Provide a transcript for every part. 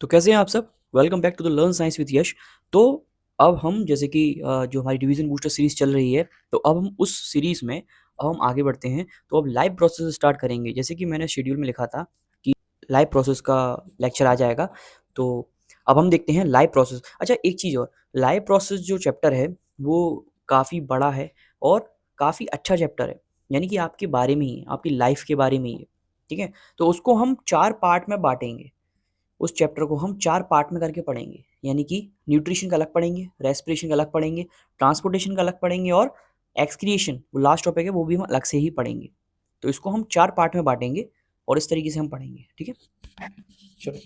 तो कैसे हैं आप सब? Welcome back to the learn science with Yash. तो अब हम जैसे कि जो हमारी डिवीजन बूस्टर सीरीज चल रही है, तो अब हम उस सीरीज में अब हम आगे बढ़ते हैं। तो अब लाइव प्रोसेस स्टार्ट करेंगे। जैसे कि मैंने शेड्यूल में लिखा था कि लाइव प्रोसेस का लेक्चर आ जाएगा। तो अब हम देखते हैं लाइव प्रोसेस। अच्छा, एक चीज़ और, लाइव प्रोसेस जो चैप्टर है वो काफ़ी बड़ा है और काफ़ी अच्छा चैप्टर है। यानी कि आपके बारे में ही है, आपकी लाइफ के बारे में ही है। ठीक है, तो उसको हम 4 पार्ट में बाँटेंगे। उस चैप्टर को हम 4 पार्ट में करके पढ़ेंगे। यानी कि न्यूट्रिशन का अलग पढ़ेंगे, रेस्पिरेशन का अलग पढ़ेंगे, ट्रांसपोर्टेशन का अलग पढ़ेंगे और एक्सक्रिएशन, वो लास्ट टॉपिक है, वो भी हम अलग से ही पढ़ेंगे। तो इसको हम 4 पार्ट में बाँटेंगे और इस तरीके से हम पढ़ेंगे। ठीक है? चलो,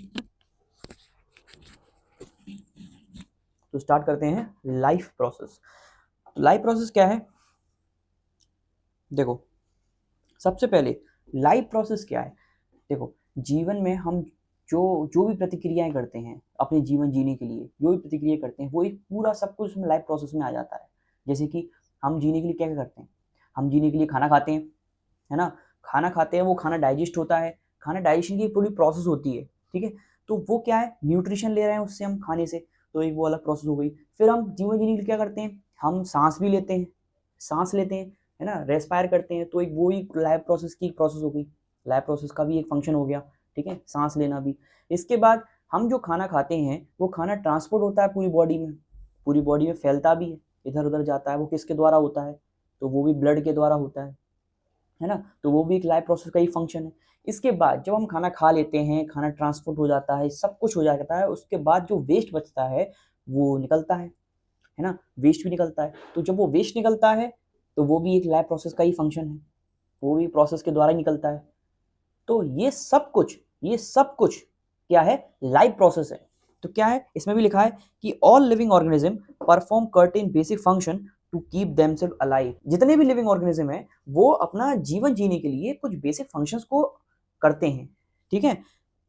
तो स्टार्ट करते हैं लाइफ प्रोसेस। तो लाइफ प्रोसेस क्या है? देखो, सबसे पहले लाइफ प्रोसेस क्या है? देखो, जीवन में हम जो जो भी प्रतिक्रियाएं करते हैं अपने जीवन जीने के लिए, जो भी प्रतिक्रिया करते हैं, वो एक पूरा सब कुछ लाइफ प्रोसेस में आ जाता है। जैसे कि हम जीने के लिए क्या क्या करते हैं? हम जीने के लिए खाना खाते हैं, है ना? खाना खाते हैं, वो खाना डाइजेस्ट होता है। खाना डाइजेशन की पूरी प्रोसेस होती है। ठीक है, तो वो क्या है? न्यूट्रिशन ले रहे हैं उससे हम खाने से, तो एक वो अलग प्रोसेस हो गई। फिर हम जीवन जीने के लिए क्या करते हैं? हम सांस भी लेते हैं, सांस लेते हैं, है ना? रेस्पायर करते हैं, तो एक वो ही लाइफ प्रोसेस की प्रोसेस हो गई। लाइफ प्रोसेस का भी एक फंक्शन हो गया। ठीक है, सांस लेना भी। इसके बाद हम जो खाना खाते हैं, वो खाना ट्रांसपोर्ट होता है पूरी बॉडी में फैलता भी है, इधर उधर जाता है। वो किसके द्वारा होता है? तो वो भी ब्लड के द्वारा होता है ना? तो वो भी एक लाइफ प्रोसेस का ही फंक्शन है। इसके बाद जब हम खाना खा लेते हैं, खाना ट्रांसपोर्ट हो जाता है, सब कुछ हो जाता है, उसके बाद जो वेस्ट बचता है वो निकलता है ना? वेस्ट भी निकलता है। तो जब वो वेस्ट निकलता है, तो वो भी एक लाइफ प्रोसेस का ही फंक्शन है, वो भी प्रोसेस के द्वारा ही निकलता है। तो ये सब कुछ क्या है? लाइफ प्रोसेस है। तो क्या है इसमें भी लिखा है कि all living organism perform certain basic function to keep themselves alive. जितने भी लिविंग ऑर्गेनिज्म है वो अपना जीवन जीने के लिए कुछ बेसिक फंक्शंस को करते हैं। ठीक है,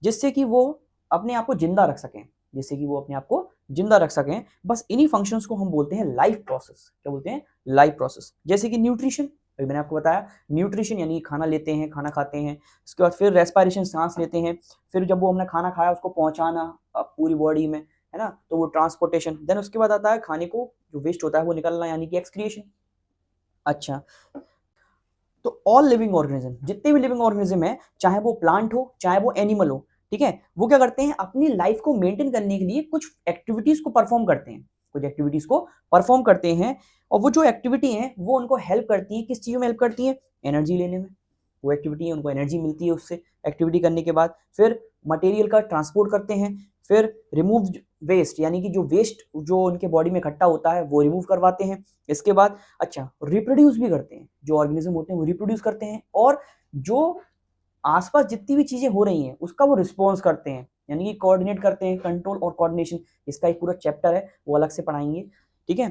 जिससे कि वो अपने आप को जिंदा रख सकें, जिससे कि वो अपने आप को जिंदा रख सकें। बस इन्हीं फंक्शंस को हम बोलते हैं लाइफ प्रोसेस। क्या बोलते हैं? Life process. जैसे कि न्यूट्रिशन, अभी मैंने आपको बताया, न्यूट्रिशन यानी खाना लेते हैं, खाना खाते हैं, उसके बाद फिर रेस्पायरेशन, सांस लेते हैं, फिर जब वो हमने खाना खाया उसको पहुंचाना पूरी बॉडी में, है ना? तो वो ट्रांसपोर्टेशन। देन उसके बाद आता है खाने को जो वेस्ट होता है वो निकलना, यानी कि एक्सक्रिएशन। अच्छा, तो ऑल लिविंग ऑर्गेनिज्म, जितने भी लिविंग ऑर्गेनिज्म है, चाहे वो प्लांट हो चाहे वो एनिमल हो, ठीक है, वो क्या करते हैं? अपनी लाइफ को मेंटेन करने के लिए कुछ एक्टिविटीज को परफॉर्म करते हैं, कुछ एक्टिविटीज को परफॉर्म करते हैं। और वो जो एक्टिविटी है वो उनको हेल्प करती है, किस चीज में हेल्प करती है? एनर्जी लेने में। वो एक्टिविटी है, उनको एनर्जी मिलती है उससे, एक्टिविटी करने के बाद। फिर मटेरियल का ट्रांसपोर्ट करते हैं, फिर रिमूव वेस्ट, यानी कि जो वेस्ट जो उनके बॉडी में इकट्ठा होता है वो रिमूव करवाते हैं। इसके बाद अच्छा, रिप्रोड्यूस भी करते हैं। जो ऑर्गेनिज्म होते हैं वो रिप्रोड्यूस करते हैं, और जो आसपास जितनी भी चीजें हो रही हैं उसका वो रिस्पॉन्स करते हैं, यानी कि कोऑर्डिनेट करते हैं। कंट्रोल और कोऑर्डिनेशन, इसका एक पूरा चैप्टर है, वो अलग से पढ़ाएंगे। ठीक है,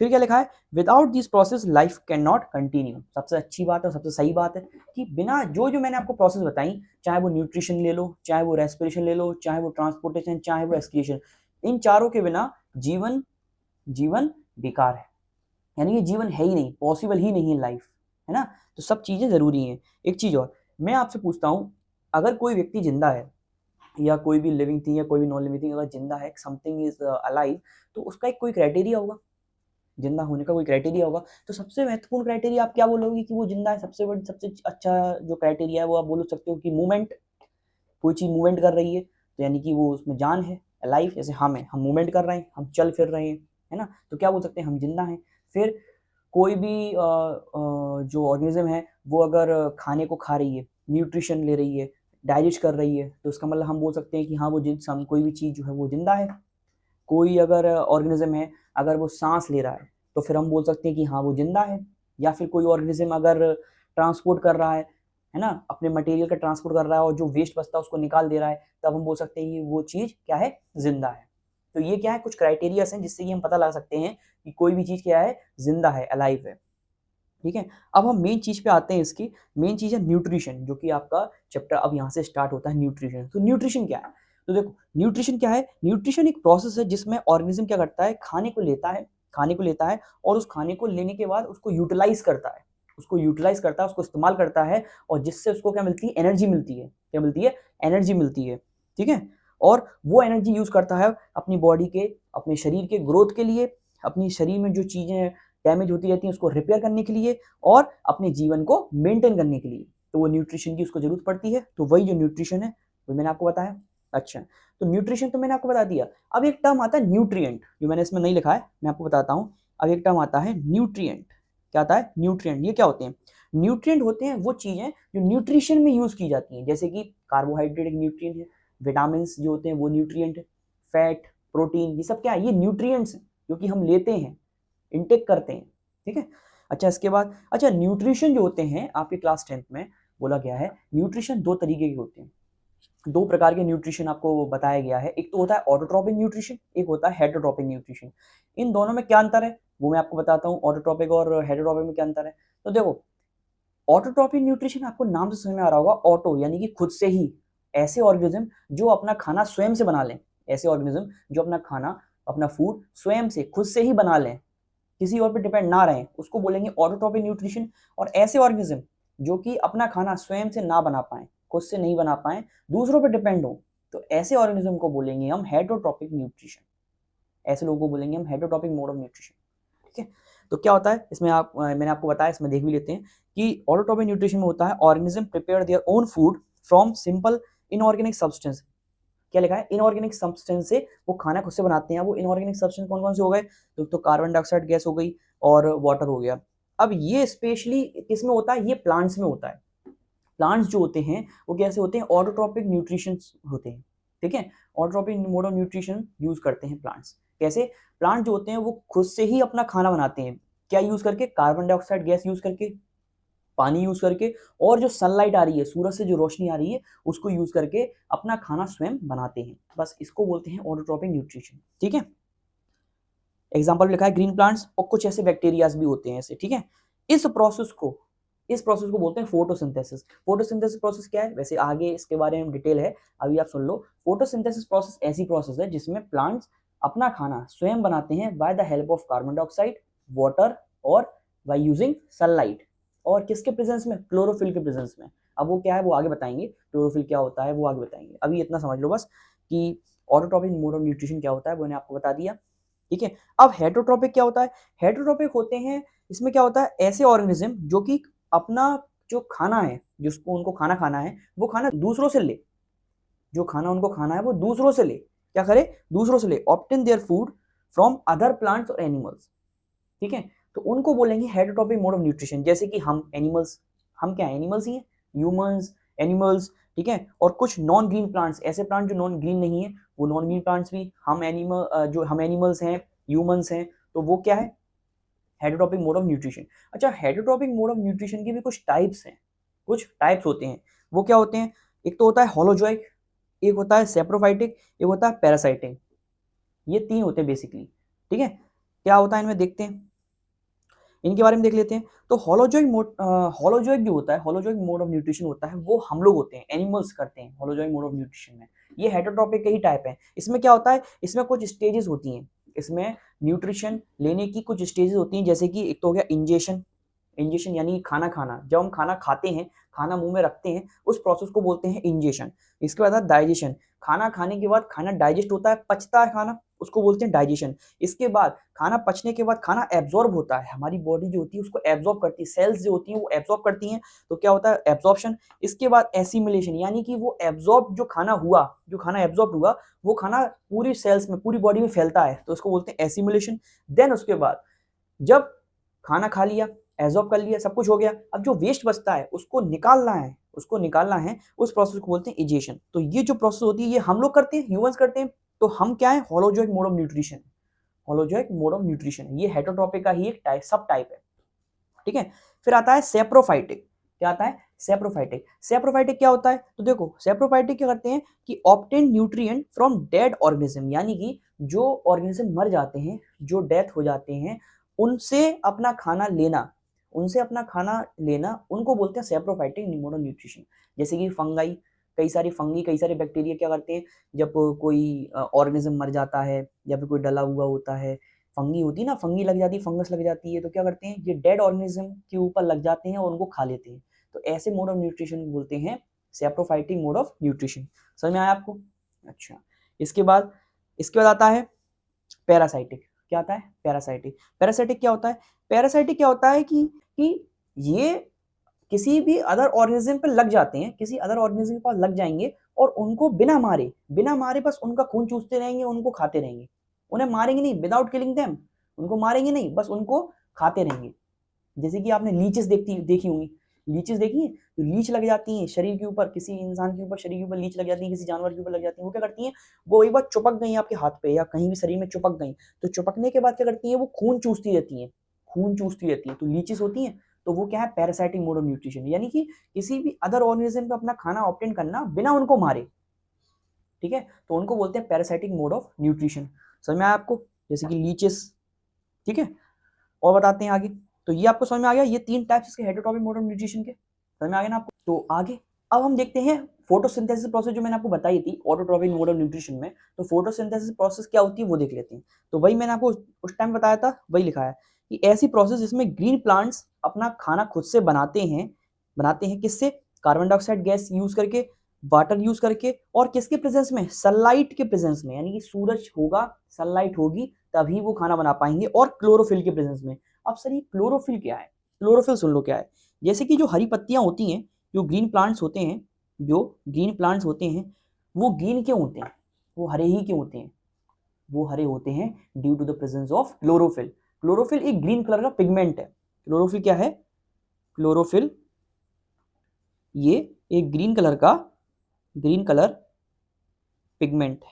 फिर क्या लिखा है? Without this process life can not continue. सबसे अच्छी बात और सबसे सही बात है कि बिना जो जो मैंने आपको प्रोसेस बताई, चाहे वो न्यूट्रिशन ले लो, चाहे वो रेस्पिरेशन ले लो, चाहे वो ट्रांसपोर्टेशन, चाहे वो एक्सक्रीशन, इन चारों के बिना जीवन जीवन बेकार है। यानी कि जीवन है ही नहीं, पॉसिबल ही नहीं है लाइफ, है ना? तो सब चीजें जरूरी हैं। एक चीज और मैं आपसे पूछता हूं, अगर कोई व्यक्ति जिंदा है, या कोई भी लिविंग थिंग या कोई भी नॉन लिविंग थिंग अगर जिंदा है, समथिंग इज अलाइव, तो उसका एक कोई क्राइटेरिया होगा, जिंदा होने का कोई क्राइटेरिया होगा। तो सबसे महत्वपूर्ण क्राइटेरिया आप क्या बोलोगे कि वो जिंदा है? सबसे बड़ी, सबसे अच्छा जो क्राइटेरिया है वो आप बोल सकते हो कि मूवमेंट। कोई चीज मूवमेंट कर रही है तो यानी कि वो उसमें जान है, लाइफ। जैसे हम मूवमेंट कर रहे हैं, हम चल फिर रहे हैं, है ना? तो क्या बोल सकते हैं? हम जिंदा हैं। फिर कोई भी जो ऑर्गेनिज्म है वो अगर खाने को खा रही है, न्यूट्रिशन ले रही है, डाइजेस्ट कर रही है, तो उसका मतलब हम बोल सकते हैं कि हाँ वो कोई भी चीज़ जो है वो जिंदा है। कोई अगर ऑर्गेनिज्म है, अगर वो सांस ले रहा है, तो फिर हम बोल सकते हैं कि हाँ वो जिंदा है। या फिर कोई ऑर्गेनिज्म अगर ट्रांसपोर्ट कर रहा है ना, अपने मटेरियल का ट्रांसपोर्ट कर रहा है और जो वेस्ट बचता है उसको निकाल दे रहा है, तब हम बोल सकते हैं कि वो चीज़ क्या है? जिंदा है। तो ये क्या है? कुछ क्राइटेरियाज हैं जिससे ये हम पता लगा सकते हैं कि कोई भी चीज़ क्या है? जिंदा है, अलाइव है। ठीक है, अब हम मेन चीज़ पे आते हैं। इसकी मेन चीज़ है न्यूट्रिशन, जो कि आपका चैप्टर अब यहाँ से स्टार्ट होता है, न्यूट्रिशन। तो न्यूट्रिशन क्या है? तो देखो, न्यूट्रिशन क्या है? न्यूट्रिशन एक प्रोसेस है जिसमें ऑर्गेनिज्म क्या करता है? खाने को लेता है और उस खाने को लेने के बाद उसको यूटिलाइज करता है, उसको इस्तेमाल करता है, और जिससे उसको क्या मिलती है? एनर्जी मिलती है। क्या मिलती है? एनर्जी मिलती है। ठीक है, और वो एनर्जी यूज़ करता है अपनी बॉडी के, अपने शरीर के ग्रोथ के लिए, अपनी शरीर में जो चीज़ें डैमेज होती रहती हैं उसको रिपेयर करने के लिए और अपने जीवन को मेंटेन करने के लिए। तो वो न्यूट्रिशन की उसको ज़रूरत पड़ती है। तो वही जो न्यूट्रिशन है वो मैंने आपको बताया। अच्छा, तो न्यूट्रिशन तो मैंने आपको बता दिया। अब एक टर्म आता है न्यूट्रिएंट, जो मैंने इसमें नहीं लिखा है, मैं आपको बताता हूँ। अब एक टर्म आता है न्यूट्रिएंट। क्या आता है? न्यूट्रिएंट। ये क्या होते हैं? न्यूट्रिएंट होते हैं वो चीज़ें जो न्यूट्रिशन में यूज़ की जाती हैं, जैसे कि कार्बोहाइड्रेट एक न्यूट्रिएंट है, विटामिन जो होते हैं वो न्यूट्रिएंट है, फैट, प्रोटीन, ये सब क्या है? ये न्यूट्रिएंट्स हैं जो कि हम लेते हैं, इनटेक करते हैं। ठीक है। अच्छा, इसके बाद अच्छा न्यूट्रिशन जो होते हैं आपके क्लास 10th में बोला गया है, न्यूट्रिशन दो तरीके के होते हैं। दो प्रकार के न्यूट्रिशन आपको बताया गया है। एक तो होता है ऑटोट्रोपिक न्यूट्रिशन, एक होता है हेटरोट्रोपिक न्यूट्रिशन। इन दोनों में क्या अंतर है वो मैं आपको बताता हूँ। ऑटोट्रोपिक और हेटरोट्रोपिक में क्या अंतर है? तो देखो, ऑटोट्रोपिक न्यूट्रिशन आपको नाम से समझ में आ रहा होगा, ऑटो यानी कि खुद से ही, ऐसे ऑर्गेनिज्म जो अपना खाना स्वयं से बना लें, ऐसे ऑर्गेनिज्म जो अपना खाना, अपना फूड स्वयं से खुद से ही बना लें, किसी और पे डिपेंड ना रहें, उसको बोलेंगे ऑटोट्रोपिक न्यूट्रिशन। और ऐसे ऑर्गेनिज्म जो कि अपना खाना स्वयं से ना बना पाएं, खुद से नहीं बना पाएं, दूसरों पे डिपेंड हो, तो ऐसे ऑर्गेनिज्म को बोलेंगे हम हेटरोट्रोपिक न्यूट्रिशन। ऐसे लोगों को बोलेंगे हम हेटरोट्रोपिक मोड ऑफ न्यूट्रिशन। ठीक है। तो क्या होता है इसमें, मैंने आपको बताया, इसमें देख भी लेते हैं कि ऑटोट्रोपिक न्यूट्रिशन में होता है organism prepare their own food from simple inorganic substance. क्या लिखा है? इनऑर्गेनिक सब्सटेंस से वो खाना खुद से बनाते हैं। वो इनऑर्गेनिक सब्सटेंस कौन कौन से हो गए? तो कार्बन डाइऑक्साइड गैस हो गई और वाटर हो गया। अब ये स्पेशली किस में होता है? ये प्लांट्स में होता है। प्लांट्स जो होते हैं वो कैसे होते हैं? ऑटोट्रोपिक न्यूट्रिशन होते हैं। ठीक है। Autotrophic mode of nutrition use करते हैं प्लांट्स। कैसे? प्लांट जो होते हैं वो खुद से ही अपना खाना बनाते हैं। क्या यूज करके? कार्बन डाइऑक्साइड गैस यूज करके, पानी यूज करके, और जो सनलाइट आ रही है, सूरज से जो रोशनी आ रही है, उसको यूज करके अपना खाना स्वयं बनाते हैं। बस इसको बोलते हैं ऑटोट्रोपिक न्यूट्रिशन। ठीक है। एग्जाम्पल लिखा है ग्रीन प्लांट्स, और कुछ ऐसे बैक्टीरियाज भी होते हैं ऐसे। ठीक है। इस प्रोसेस को बोलते हैं फोटोसिंथेसिस। फोटोसिंथेसिस प्रोसेस क्या है? वैसे आगे इसके बारे में डिटेल है, अभी आप सुन लो। फोटोसिंथेसिस प्रोसेस ऐसी प्रोसेस है जिसमें प्लांट्स अपना खाना स्वयं बनाते हैं by the help of carbon dioxide, water, और बाय यूजिंग सनलाइट। और किसके प्रेजेंस में? क्लोरोफिल के प्रेजेंस में। अब वो क्या है वो आगे बताएंगे, क्लोरोफिल क्या होता है वो आगे बताएंगे। अभी इतना समझ लो बस कि ऑटोट्रोपिक मोड ऑफ न्यूट्रिशन क्या होता है वो मैंने आपको बता दिया। ठीक है। अब हेटरोट्रोपिक क्या होता है? हेटरोट्रोपिक होते हैं, इसमें क्या होता है? ऐसे ऑर्गेनिज्म जो कि अपना जो खाना है, जिसको उनको खाना खाना है, वो खाना दूसरों से ले। जो खाना उनको खाना है वो दूसरों से ले। क्या करे? दूसरों से ले। Obtain their food from other plants और एनिमल्स। ठीक है। तो उनको बोलेंगे हेटरोट्रोपिक मोड ऑफ न्यूट्रिशन। जैसे कि हम एनिमल्स, हम क्या एनिमल्स ही हैं, ह्यूमंस, एनिमल्स। ठीक है। और कुछ नॉन ग्रीन प्लांट्स, ऐसे प्लांट जो नॉन ग्रीन नहीं है, वो नॉन ग्रीन प्लांट्स भी हम एनिमल, जो हम एनिमल्स हैं, ह्यूमंस हैं, तो वो क्या है? Heterotrophic mode of nutrition. अच्छा, हेटरोट्रोपिक मोड ऑफ न्यूट्रिशन की भी कुछ टाइप्स हैं, कुछ टाइप्स होते हैं। वो क्या होते हैं? एक तो होता है होलोजोइक, एक होता है सेप्रोफाइटिक, एक होता है पैरासाइटिक। ये तीन होते हैं बेसिकली। ठीक है। क्या होता है इनमें देखते हैं, इनके बारे में देख लेते हैं। तो होलोजोइक जो होता है, होलोजोइक मोड ऑफ न्यूट्रिशन होता है, वो हम लोग होते हैं, एनिमल्स करते हैं होलोजोइक मोड ऑफ न्यूट्रिशन में। ये हेटरोट्रोपिक के ही टाइप है। इसमें क्या होता है? इसमें कुछ स्टेजेस होती हैं। इसमें न्यूट्रिशन लेने की कुछ स्टेजेस होती हैं, जैसे कि एक तो हो गया इंजेशन। इंजेशन यानी खाना खाना, जब हम खाना खाते हैं, खाना मुंह में रखते हैं, उस प्रोसेस को बोलते हैं इंजेशन। इसके बाद डाइजेशन, खाना खाने के बाद खाना डाइजेस्ट होता है, पचता है खाना, उसको बोलते हैं डाइजेशन। इसके बाद खाना पचने के बाद खाना एब्जॉर्ब होता है, हमारी बॉडी जो होती है उसको एब्जॉर्ब करती है, सेल्स जो होती हैं वो एब्जॉर्ब करती हैं, तो क्या होता है? एब्जॉर्प्शन। इसके बाद एसिमिलेशन, यानी कि वो एब्जॉर्ब जो खाना हुआ, जो खाना एब्जॉर्ब हुआ, वो खाना पूरी सेल्स में, पूरी बॉडी में फैलता है, तो उसको बोलते हैं एसिमिलेशन। देन उसके बाद जब खाना खा लिया, एब्जॉर्ब कर लिया, सब कुछ हो गया, अब जो वेस्ट बचता है उसको निकालना है, उस प्रोसेस को बोलते हैं इजेशन। तो ये जो प्रोसेस होती है ये हम लोग करते हैं, ह्यूमंस करते हैं। तो हम क्या है? Holozoic mode of nutrition. Holozoic mode of nutrition ये हेटरोट्रोपिक का ही एक टाइप, सब टाइप है। ठीक है। फिर आता है सेप्रोफाइटिक। क्या आता है? सेप्रोफाइटिक। सेप्रोफाइटिक क्या होता है? तो देखो, सेप्रोफाइटिक क्या करते हैं कि obtain nutrient from dead organism, यानी कि जो ऑर्गेनिज्म मर जाते हैं, जो डेथ हो जाते हैं, उनसे अपना खाना लेना, उनको बोलते हैं सेप्रोफाइटिक मोड ऑफ न्यूट्रिशन। जैसे कि फंगाई, कई सारे बैक्टीरिया क्या करते हैं, जब कोई ऑर्गेनिज्म मर जाता है या फिर कोई डला हुआ होता है, फंगी होती है ना, फंगी लग जाती है, फंगस लग जाती है, तो क्या करते हैं, ये डेड ऑर्गेनिज्म के ऊपर लग जाते हैं और उनको खा लेते हैं। तो ऐसे मोड ऑफ न्यूट्रिशन बोलते हैं सेप्रोफाइटिक मोड ऑफ न्यूट्रिशन। समझ में आया आपको? अच्छा, इसके बाद आता है पैरासाइटिक। क्या आता है? पैरासाइटिक। पैरासाइटिक क्या होता है? पैरासाइटिक क्या होता है कि ये किसी भी अदर ऑर्गेनिज्म पे लग जाते हैं, किसी अदर ऑर्गेनिज्म के पास लग जाएंगे और उनको बिना मारे बस उनका खून चूसते रहेंगे, उनको खाते रहेंगे। उन्हें मारेंगे नहीं, विदाउट किलिंग देम, उनको मारेंगे नहीं, बस उनको खाते रहेंगे। जैसे कि आपने लीचेस देखी होंगी, लीचेस देखी है? तो लीच लग जाती हैं शरीर के ऊपर, किसी इंसान के ऊपर शरीर के ऊपर लीच लग जाती है, किसी जानवर के ऊपर लग जाती है। वो क्या करती हैं? वो एक बार चिपक गई आपके हाथ पे या कहीं भी शरीर में चिपक गई, तो चिपकने के बाद क्या करती हैं? वो खून चूसती रहती हैं, खून चूसती रहती हैं। तो लीचेस होती हैं, तो वो क्या है? पैरासाइटिक मोड ऑफ न्यूट्रिशन, यानी कि किसी भी अदर ऑर्गेनिज्म पे अपना खाना ऑब्टेन करना बिना उनको मारे। ठीक है, तो उनको बोलते हैं पैरासाइटिक मोड ऑफ न्यूट्रिशन। समझ में आया आपको? जैसे कि लीचेस। ठीक है, और बताते हैं आगे। तो ये आपको समझ में आ गया, ये 3 टाइप्स इसके हेटेरोट्रॉपिक मोड ऑफ न्यूट्रिशन के। समझ में आ गया ना आपको? तो आगे अब हम देखते हैं फोटोसिंथेसिस प्रोसेस, जो मैंने आपको बताई थी ऑटोट्रॉपिक मोड ऑफ न्यूट्रिशन में। तो फोटोसिंथेसिस प्रोसेस क्या होती है वो देख लेते हैं। तो वही मैंने आपको उस टाइम बताया था, वही लिखा है कि ऐसी प्रोसेस जिसमें ग्रीन प्लांट्स अपना खाना खुद से बनाते हैं किससे? कार्बन डाइऑक्साइड गैस यूज करके, वाटर यूज करके, और किसके प्रेजेंस में? सनलाइट के प्रेजेंस में, यानी कि सूरज होगा, सनलाइट होगी, तभी वो खाना बना पाएंगे, और क्लोरोफिल के प्रेजेंस में। अब सर ये क्लोरोफिल क्या है? क्लोरोफिल सुन लो क्या है। जैसे कि जो हरी पत्तियां होती हैं, जो ग्रीन प्लांट्स होते हैं, वो ग्रीन क्यों होते हैं? वो हरे ही क्यों होते हैं? वो हरे होते हैं due to the presence of chlorophyll. Chlorophyll एक ग्रीन कलर का पिगमेंट है। क्लोरोफिल क्या है? क्लोरोफिल ये एक ग्रीन कलर पिगमेंट है।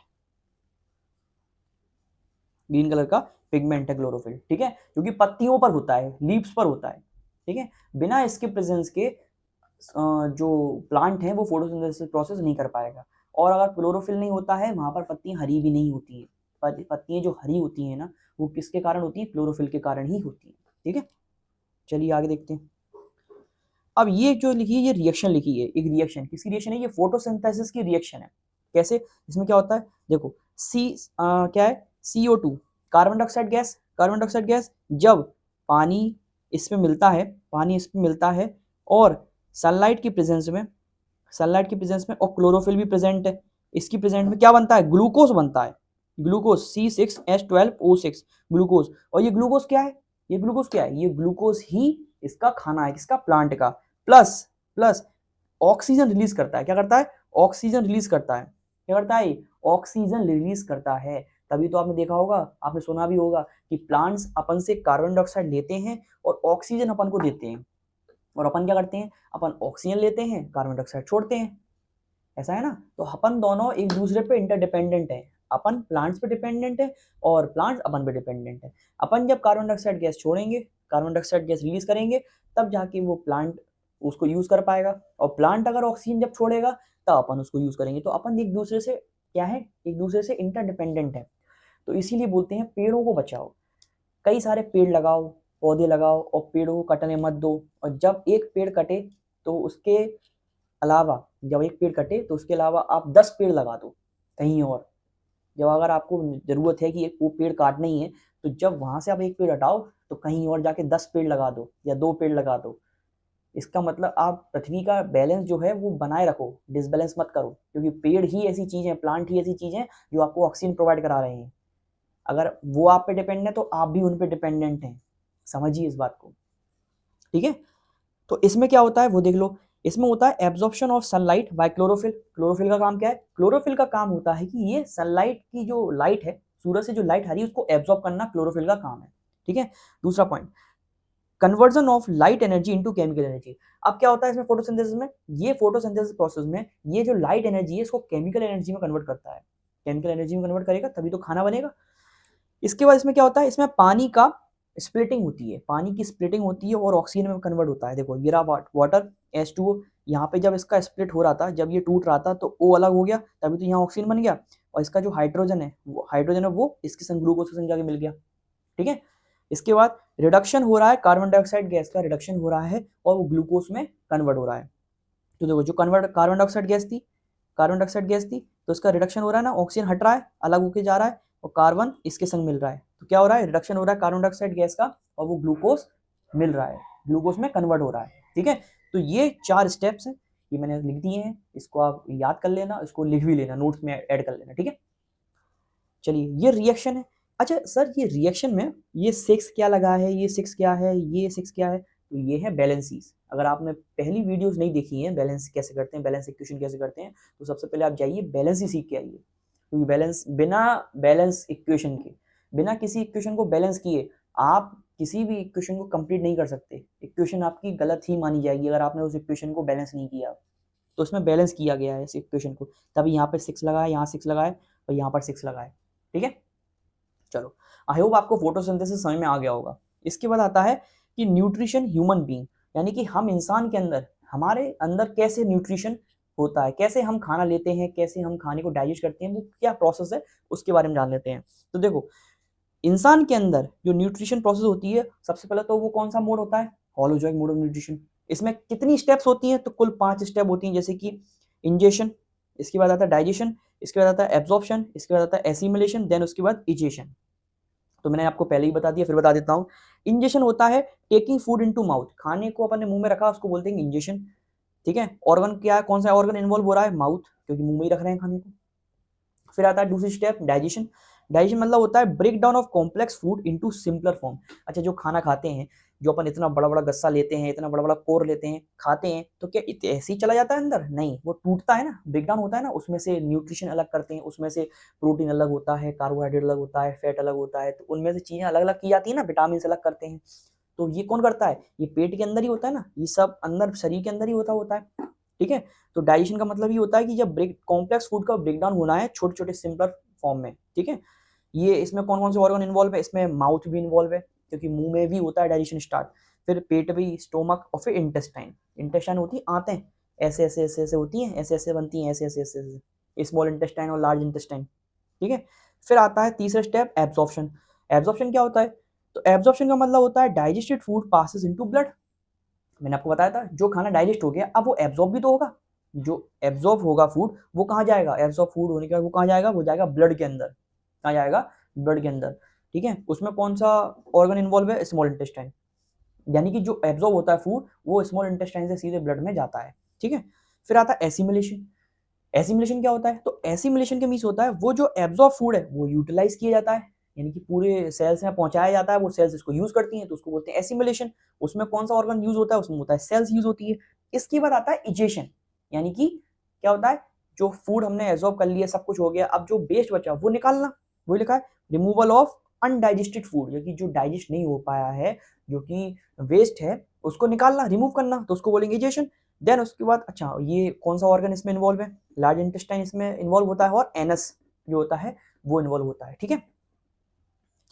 ग्रीन कलर का पिगमेंट है क्लोरोफिल। ठीक है, क्योंकि पत्तियों पर होता है, लीव्स पर होता है। ठीक है, बिना इसके प्रेजेंस के जो प्लांट है वो फोटोसिंथेसिस प्रोसेस नहीं कर पाएगा। और अगर क्लोरोफिल नहीं होता है, वहां पर पत्तियां हरी भी नहीं होती है। पत्तियां जो हरी होती हैं ना, वो किसके कारण होती है? क्लोरोफिल के कारण ही होती है। ठीक है, चलिए आगे देखते हैं। अब ये जो लिखी है, ये रिएक्शन लिखी है, एक रिएक्शन। किसकी रिएक्शन है? ये फोटोसिंथेसिस की रिएक्शन है। कैसे? इसमें क्या होता है देखो, क्या है? CO2, कार्बन डाइऑक्साइड गैस जब पानी इसमें मिलता है और सनलाइट की प्रेजेंस में और क्लोरोफिल भी प्रेजेंट है, इसकी प्रेजेंट में क्या बनता है? ग्लूकोज बनता है। Glucose C6H12O6 glucose. और ये ग्लूकोज क्या है? ये ग्लूकोज ही इसका खाना है, किसका? प्लांट का। प्लस ऑक्सीजन रिलीज करता है। क्या करता है? ऑक्सीजन रिलीज करता है। क्या करता है? ऑक्सीजन रिलीज करता है। तभी तो आपने देखा होगा, आपने सुना भी होगा कि प्लांट्स अपन से कार्बन डाइऑक्साइड लेते हैं और ऑक्सीजन अपन को देते हैं, और अपन क्या करते हैं? अपन ऑक्सीजन लेते हैं, कार्बन डाइऑक्साइड छोड़ते हैं। ऐसा है ना? तो अपन दोनों एक दूसरे पे इंटरडिपेंडेंट है। अपन प्लांट्स पे डिपेंडेंट है और प्लांट्स अपन पे डिपेंडेंट है। अपन जब कार्बन डाइऑक्साइड गैस छोड़ेंगे, कार्बन डाइऑक्साइड गैस रिलीज करेंगे, तब जाके वो प्लांट उसको यूज कर पाएगा। और प्लांट अगर ऑक्सीजन जब छोड़ेगा, तब अपन उसको यूज करेंगे। तो अपन एक दूसरे से क्या है? एक दूसरे से इंटरडिपेंडेंट है। तो इसीलिए बोलते हैं पेड़ों को बचाओ, कई सारे पेड़ लगाओ, पौधे लगाओ, और पेड़ों को कटने मत दो। और जब एक पेड़ कटे तो उसके अलावा आप 10 पेड़ लगा दो कहीं और। जब अगर आपको जरूरत है कि एक वो पेड़ काटना ही है, तो जब वहां से आप एक पेड़ हटाओ, तो कहीं और जाके 10 पेड़ लगा दो या 2 पेड़ लगा दो। इसका मतलब आप पृथ्वी का बैलेंस जो है वो बनाए रखो, डिसबैलेंस मत करो। क्योंकि पेड़ ही ऐसी चीज है, प्लांट ही ऐसी चीज है जो आपको ऑक्सीजन प्रोवाइड करा रहे हैं। अगर वो आप पे डिपेंड है, तो आप भी उन पे डिपेंडेंट हैं। समझिए इस बात को। ठीक है, तो इसमें क्या होता है वो देख लो। इसमें होता है absorption of sunlight bye chlorophyll. Chlorophyll का काम क्या है? क्लोरोफिल का काम होता है कि ये सनलाइट की जो लाइट है, सूरज से जो लाइट आ रही है, उसको एब्जॉर्ब करना क्लोरोफिल का काम है। ठीक है, दूसरा point, conversion of light energy into chemical energy. अब क्या होता है इसमें फोटोसिंथेसिस में? ये फोटोसिंथेसिस प्रोसेस में ये जो लाइट एनर्जी है, इसको केमिकल एनर्जी में कन्वर्ट करता है। केमिकल एनर्जी में कन्वर्ट करेगा तभी तो खाना बनेगा। इसके बाद इसमें क्या होता है? इसमें पानी का स्प्लिटिंग होती है, पानी की स्प्लिटिंग होती है और ऑक्सीजन में कन्वर्ट होता है। देखो ये रहा वाटर H2O, यहाँ पे जब इसका स्प्लिट हो रहा था, जब ये टूट रहा था, तो O अलग हो गया, तभी तो यहाँ ऑक्सीजन बन गया। और इसका जो हाइड्रोजन है वो इसके संग ग्लूकोज के संग जाके मिल गया। ठीक है, इसके बाद रिडक्शन हो रहा है, कार्बन डाइऑक्साइड गैस का रिडक्शन हो रहा है और वो ग्लूकोज में कन्वर्ट हो रहा है। तो देखो जो कार्बन डाइऑक्साइड गैस थी, तो इसका रिडक्शन हो रहा है ना, ऑक्सीजन हट रहा है, अलग होके जा रहा है, और कार्बन इसके संग मिल रहा है। तो क्या हो रहा है? रिडक्शन हो रहा है कार्बन डाइऑक्साइड गैस का, और वो ग्लूकोज मिल रहा है, ग्लूकोज में कन्वर्ट हो रहा है। ठीक है, तो ये 4 स्टेप्स हैं, ये मैंने लिख दिए हैं, इसको आप याद कर लेना, इसको लिख भी लेना, नोट्स में ऐड कर लेना। ठीक है, चलिए ये रिएक्शन है। अच्छा सर ये रिएक्शन में ये 6 क्या लगा है, ये 6 क्या है, ये 6 क्या है, तो ये है बैलेंसेस। अगर आपने पहली वीडियोस नहीं देखी हैं बैलेंस कैसे करते हैं, बैलेंस इक्वेशन कैसे करते हैं, तो सबसे पहले आप जाइए बैलेंस ही सीख के आइए, क्योंकि बैलेंस बिना बैलेंस इक्वेशन के, बिना किसी इक्वेशन को बैलेंस किए आप किसी भी इक्वेशन को कंप्लीट नहीं कर सकते। इक्वेशन आपकी गलत ही मानी जाएगी अगर आपने उस इक्वेशन को बैलेंस नहीं किया। तो उसमें बैलेंस किया गया है इस इक्वेशन को, तभी यहाँ पे 6 लगा है, यहाँ 6 लगा है और यहाँ पर 6 लगा है। ठीक है, चलो आई होप आपको फोटोसिंथेसिस समझ में आ गया होगा। इसके बाद आता है कि न्यूट्रिशन ह्यूमन बीइंग, यानी कि हम इंसान के अंदर, हमारे अंदर कैसे न्यूट्रिशन होता है, कैसे हम खाना लेते हैं, कैसे हम खाने को डाइजेस्ट करते हैं, वो क्या प्रोसेस है उसके बारे में जान लेते हैं। तो देखो इंसान के अंदर जो न्यूट्रिशन प्रोसेस होती है, सबसे पहले तो वो कौन सा मोड होता है, होलोजोइक मोड ऑफ न्यूट्रिशन। इसमें कितनी स्टेप्स होती हैं, तो कुल 5 स्टेप होती हैं, जैसे कि इंजेशन, इसके बाद आता है डाइजेशन, इसके बाद आता है एब्जॉर्प्शन, इसके बाद आता है एसिमिलेशन, देन उसके बाद इजेशन। तो मैंने आपको पहले ही बता दिया, फिर बता देता हूँ। इंजेशन होता है टेकिंग फूड इनटू माउथ, खाने को अपने मुंह में रखा उसको बोलते हैं इंजेशन। ठीक है, ऑर्गन क्या है, कौन सा ऑर्गन इन्वॉल्व हो रहा है, माउथ, क्योंकि मुंह में ही रख रहे हैं खाने को। फिर आता है दूसरी स्टेप डाइजेशन। डाइजेशन मतलब होता है break down of complex food into simpler form. अच्छा जो खाना खाते हैं, जो अपन इतना बड़ा बड़ा गस्सा लेते हैं, इतना बड़ा बड़ा कोर लेते हैं, खाते हैं, तो क्या ऐसे ही चला जाता है अंदर, नहीं, वो टूटता है ना, ब्रेक डाउन होता है ना, उसमें से न्यूट्रिशन अलग करते हैं, उसमें से प्रोटीन अलग होता है, कार्बोहाइड्रेट अलग होता है, फैट अलग होता है, तो उनमें से चीजें अलग अलग की जाती है ना, विटामिन अलग करते हैं। तो ये कौन करता है, ये पेट के अंदर ही होता है ना, ये सब अंदर शरीर के अंदर ही होता है। ठीक है, तो डाइजेशन का मतलब ये होता है कि जब ब्रेक कॉम्प्लेक्स फूड का ब्रेकडाउन होना है छोटे छोटे सिंपलर फॉर्म में। ठीक है, ये इसमें कौन कौन से ऑर्गन इन्वॉल्व है, इसमें माउथ भी इन्वॉल्व है, क्योंकि मुंह में भी होता है डाइजेशन स्टार्ट, फिर पेट भी, स्टोमक, और फिर इंटेस्टाइन। इंटेस्टाइन होती है आंतें, ऐसे ऐसे ऐसे ऐसे होती हैं, ऐसे ऐसे बनती हैं, ऐसे ऐसे ऐसे ऐसे, स्मॉल इंटेस्टाइन और लार्ज इंटेस्टाइन। ठीक है, फिर आता है तीसरा स्टेप एब्जॉर्प्शन। एब्जॉर्प्शन क्या होता है, तो एब्जॉर्प्शन का मतलब होता है digested food passes into blood. मैंने आपको बताया था जो खाना डाइजेस्ट हो गया अब वो एब्जॉर्ब भी तो होगा, जो एब्जॉर्ब होगा फूड वो कहाँ जाएगा, एब्जॉर्ब फूड होने के बाद वो कहाँ जाएगा, वो जाएगा ब्लड के अंदर। कहाँ जाएगा, ब्लड के अंदर। ठीक है, उसमें कौन सा ऑर्गन इन्वॉल्व है, स्मॉल इंटेस्टाइन, यानी कि जो एब्जॉर्ब होता है फूड वो स्मॉल इंटेस्टाइन से सीधे ब्लड में जाता है। ठीक है, फिर आता है एसिमिलेशन। एसिमिलेशन क्या होता है, तो एसिमिलेशन के मीन्स होता है वो जो एब्जॉर्ब फूड है वो यूटिलाइज किया जाता है, यानी कि पूरे सेल्स में पहुंचाया जाता है, वो सेल्स इसको यूज करती हैं, तो उसको बोलते हैं एसिमिलेशन। उसमें कौन सा ऑर्गन यूज होता है, उसमें होता है सेल्स यूज होती है। इसके बाद आता है इजेशन, यानी कि क्या होता है, जो फूड हमने एब्जॉर्ब कर लिया, सब कुछ हो गया, अब जो वेस्ट बचा वो निकालना, वो लिखा है रिमूवल ऑफ अनडाइजेस्टेड फूड, यानी कि जो डाइजेस्ट नहीं हो पाया है, जो कि वेस्ट है, उसको निकालना, रिमूव करना, तो उसको बोलेंगे इजेशन। देन उसके बाद अच्छा ये कौन सा ऑर्गन इसमें इन्वॉल्व है, लार्ज इंटेस्टाइन इसमें इन्वॉल्व होता है, और एनस जो होता है वो इन्वॉल्व होता है। ठीक है,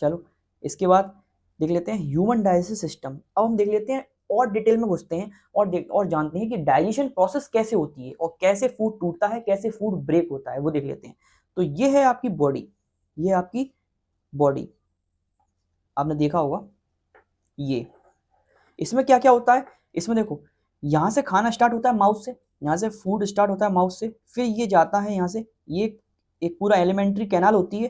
चलो इसके बाद देख लेते हैं ह्यूमन डाइजेशन सिस्टम। अब हम देख लेते हैं और डिटेल में घुसते हैं और जानते हैं कि डाइजेशन प्रोसेस कैसे होती है और कैसे फूड टूटता है, कैसे फूड ब्रेक होता है, वो देख लेते हैं। तो ये है आपकी बॉडी, ये आपकी बॉडी, आपने देखा होगा ये, इसमें क्या क्या होता है, इसमें देखो यहाँ से खाना स्टार्ट होता है माउथ से, यहाँ से फूड स्टार्ट होता है माउथ से, फिर ये जाता है यहाँ से, ये एक पूरा एलिमेंट्री कैनाल होती है,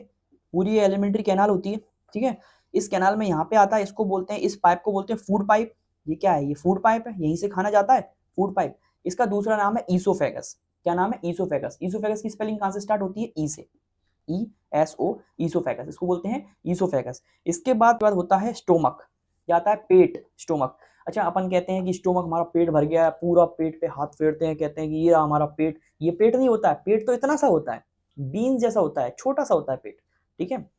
पूरी एलिमेंट्री कैनाल होती है। ठीक है, इस कैनाल में यहाँ पे आता है, इसको बोलते हैं, इस पाइप को बोलते हैं फूड पाइप। ये क्या है, ये फूड पाइप है, यहीं से खाना जाता है, फूड पाइप। इसका दूसरा नाम है ईसोफेगस। क्या नाम है, ईसोफेगस। ईसोफेगस की स्पेलिंग कहाँ से स्टार्ट होती है, ई से, ई एस ओ, ईसोफेगस, इसको बोलते हैं ईसोफेगस। इसके बाद होता है स्टोमक, क्या आता है, पेट, स्टोमक। अच्छा अपन कहते हैं कि स्टोमक हमारा पेट भर गया है, पूरा पेट पे हाथ फेरते हैं, कहते हैं कि ये हमारा पेट, ये पेट नहीं होता है, पेट तो इतना सा होता है, बीन जैसा होता है, छोटा सा होता है पेट। ठीक है,